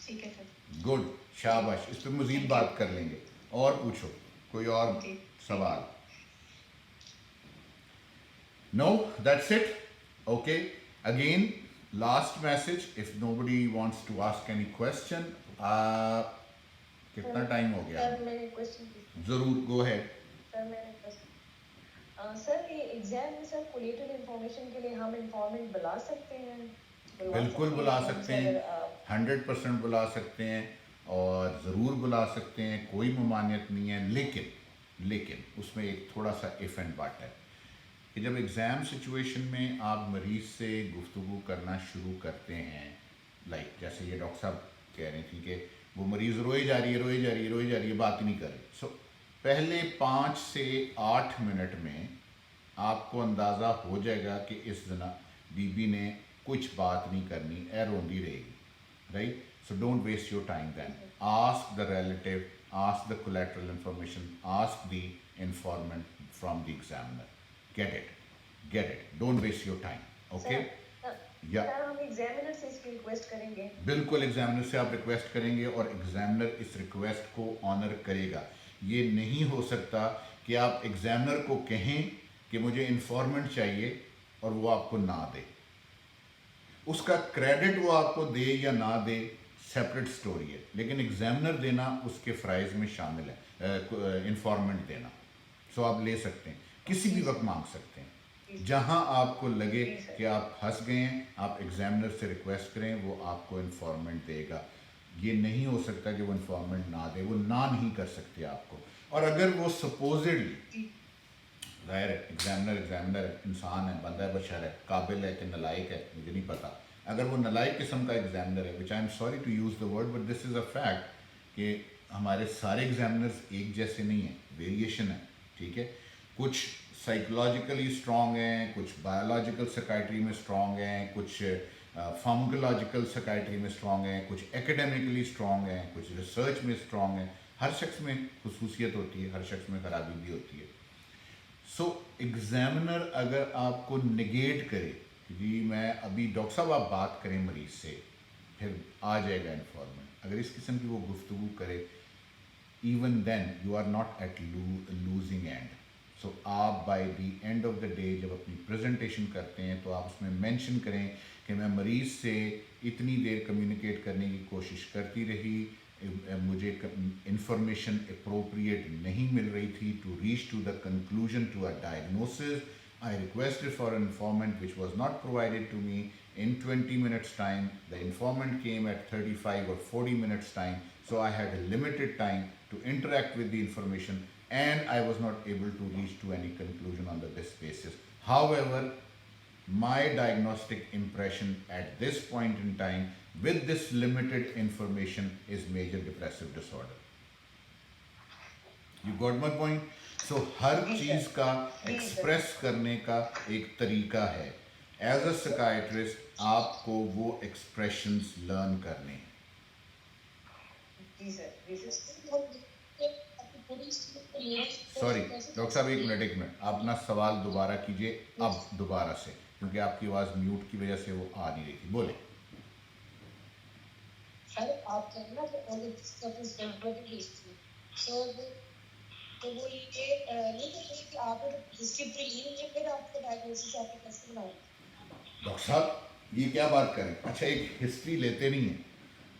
ठीक है सर. गुड, शाबाश. इस पर मज़ीद बात कर लेंगे. और पूछो कोई और सवाल. No, that's it. Okay, again last message, if nobody wants to ask any question. कितना टाइम हो गया? सर मैंने क्वेश्चन जरूर, गो अहेड. सर ये एग्जाम में सर कोलेटरल इंफॉर्मेशन के लिए हम इंफॉर्मेंट बुला सकते हैं? बिल्कुल बुला सकते हैं, 100% बुला सकते हैं और ज़रूर बुला सकते हैं. कोई ममानियत नहीं है. लेकिन उसमें एक थोड़ा सा इफ़ एंड बट है. कि जब एग्ज़ाम सिचुएशन में आप मरीज़ से गुफ्तगू करना शुरू करते हैं, लाइक जैसे ये डॉक्टर साहब कह रही थी कि वो मरीज़ रोए जा रही है रोए जा रही है रोए जा रही है, बात नहीं कर रही। सो पहले 5 से 8 मिनट में आपको अंदाज़ा हो जाएगा कि इस जना बीबी ने कुछ बात नहीं करनी, रोंदी रहेगी, right? So don't waste your time then, ask the relative, ask the collateral information, ask the informant from the examiner. Get it. Don't waste your time. Okay? Sir हम एग्जामिनर से इसकी रिक्वेस्ट करेंगे। बिल्कुल एग्जामिनर से आप request करेंगे और examiner इस रिक्वेस्ट को ऑनर करेगा। ये नहीं हो सकता कि आप एग्जामिनर को कहें कि मुझे इंफॉर्मेंट चाहिए और वो आपको ना दे। उसका क्रेडिट वो आपको दे या ना दे सेपरेट स्टोरी है, लेकिन एग्जामिनर देना उसके फ़राइज़ में शामिल है, इंफॉर्मेंट देना। सो आप ले सकते हैं, किसी भी वक्त मांग सकते हैं, जहां आपको लगे कि आप फंस गए हैं, आप एग्जामिनर से रिक्वेस्ट करें, वो आपको इंफॉर्मेंट देगा। ये नहीं हो सकता कि वो इंफॉर्मेंट ना दे, वो ना नहीं कर सकते आपको। और अगर वो सपोजिडली, ज़ाहिर है एग्जामिनर इंसान है, बंदा है, बशर है, काबिल है कि नलायक है मुझे नहीं पता। अगर वो नलायक किस्म का एग्जामिनर है, which I am sorry to use the word but this is a fact, कि हमारे सारे एग्जामिनर्स एक जैसे नहीं हैं, वेरिएशन है, ठीक है? कुछ साइकोलॉजिकली स्ट्रॉन्ग हैं, कुछ बायोलॉजिकल साइकाइट्री में स्ट्रॉन्ग हैं, कुछ फार्माकोलॉजिकल साइकाइट्री में स्ट्रॉन्ग हैं, कुछ एकेडमिकली स्ट्रॉन्ग हैं, कुछ रिसर्च में स्ट्रॉन्ग हैं। हर शख्स में खसूसियत होती है, हर शख्स में खराबी भी होती है। सो एग्जामिनर अगर आपको निगेट करे कि जी मैं अभी डॉक्टर साहब आप बात करें मरीज़ से, फिर आ जाएगा इन्फॉर्मेंट, अगर इस किस्म की वो गुफ्तगू करे, even then you are not at losing end. So आप by the end of the day जब अपनी प्रेजेंटेशन करते हैं तो आप उसमें मेंशन करें कि मैं मरीज़ से इतनी देर कम्युनिकेट करने की कोशिश करती रही, मुझे इंफॉर्मेशन अप्रोप्रिएट नहीं मिल रही थी to reach to the conclusion to a diagnosis. I requested for an informant which was not provided to me in 20 minutes time. The informant came at 35 or 40 minutes time, so I had a limited time to interact with the information and I was not able to reach to any conclusion on this basis. However, my diagnostic impression at this point in time with this limited information is major depressive disorder. You got my point? सो हर चीज़ का express करने का एक तरीका है। As a psychiatrist आपको वो expressions learn करने हैं। सॉरी डॉक्टर साहब एक मिनट, आप ना सवाल दोबारा कीजिए अब दोबारा से, क्योंकि आपकी आवाज़ म्यूट की वजह से वो आ नहीं रही थी। बोले आप कहना तो वो ये नहीं कहते कि आपने हिस्ट्री पूरी ली नहीं है, फिर आपको डायग्नोसिस आपके कैसे बनाओ? डॉक्टर साहब ये क्या बात करें? अच्छा एक हिस्ट्री लेते नहीं है,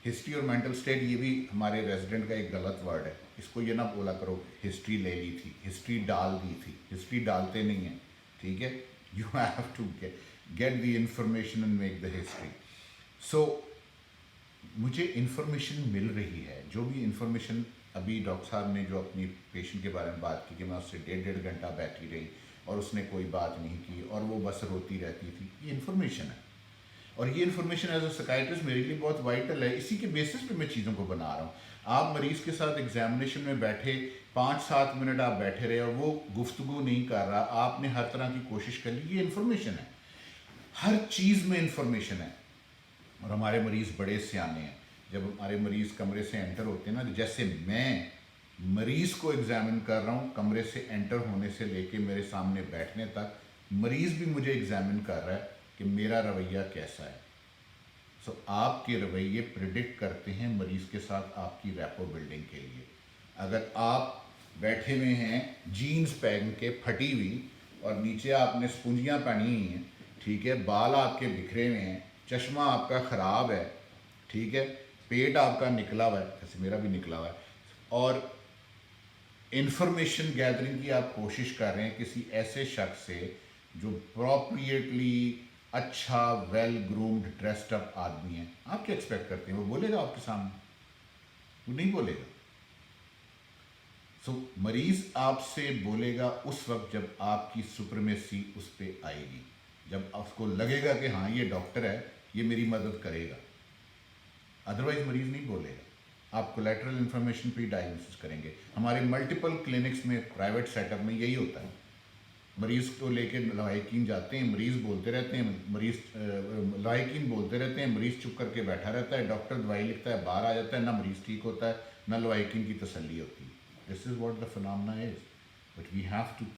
हिस्ट्री और मेंटल स्टेट ये भी हमारे रेजिडेंट का एक गलत वर्ड है। इसको ये ना बोला करो हिस्ट्री ले ली थी, हिस्ट्री डाल दी थी, हिस्ट्री डालते नहीं है, ठीक है? You have to get the information and make the history. So मुझे इंफॉर्मेशन मिल रही है, जो भी इंफॉर्मेशन अभी डॉक्टर साहब ने जो अपनी पेशेंट के बारे में बात की कि मैं उससे 1.5 घंटा बैठी रही और उसने कोई बात नहीं की और वो बस रोती रहती थी, ये इन्फॉर्मेशन है। और ये इन्फॉर्मेशन एज अ साइकियाट्रिस्ट मेरे लिए बहुत वाइटल है, इसी के बेसिस पे मैं चीज़ों को बना रहा हूँ। आप मरीज़ के साथ एग्जामिनेशन में बैठे 5-7 मिनट आप बैठे रहे और वो गुफ्तगू नहीं कर रहा, आपने हर तरह की कोशिश कर ली, ये इन्फॉर्मेशन है। हर चीज़ में इन्फॉर्मेशन है। और हमारे मरीज़ बड़े सियाने हैं। जब हमारे मरीज़ कमरे से एंटर होते हैं ना, जैसे मैं मरीज़ को एग्जामिन कर रहा हूँ, कमरे से एंटर होने से लेके मेरे सामने बैठने तक मरीज़ भी मुझे एग्जामिन कर रहा है कि मेरा रवैया कैसा है। सो आपके रवैये प्रिडिक्ट करते हैं मरीज़ के साथ आपकी रैपो बिल्डिंग के लिए। अगर आप बैठे हुए हैं जीन्स पहन के फटी हुई और नीचे आपने स्पुंजियाँ पहनी हुई हैं, ठीक है, बाल आपके बिखरे हुए हैं, चश्मा आपका ख़राब है, ठीक है, पेट आपका निकला हुआ है, जैसे मेरा भी निकला हुआ है, और इंफॉर्मेशन गैदरिंग की आप कोशिश कर रहे हैं किसी ऐसे शख्स से जो प्रॉप्रिएटली अच्छा वेल ग्रूम्ड ड्रेस्ड अप आदमी है, आप क्या एक्सपेक्ट करते हैं वो बोलेगा आपके सामने? वो नहीं बोलेगा। सो मरीज़ आपसे बोलेगा उस वक्त जब आपकी सुप्रीमेसी उस पर आएगी, जब आपको लगेगा कि हाँ ये डॉक्टर है, ये मेरी मदद करेगा। अदरवाइज मरीज़ नहीं बोलेगा। आप कोलेटरल इन्फॉर्मेशन पे डायग्नोसिस करेंगे। हमारे मल्टीपल क्लिनिक्स में, प्राइवेट सेटअप में यही होता है। मरीज़ को लेके लाइकिन जाते हैं, मरीज़ बोलते रहते हैं, मरीज़ लाइकिन बोलते रहते हैं, मरीज़ चुप करके बैठा रहता है, डॉक्टर दवाई लिखता है, बाहर आ जाता है, ना मरीज़ ठीक होता है, ना लाइकिन की तसल्ली होती है। This is what the phenomena is, but we have to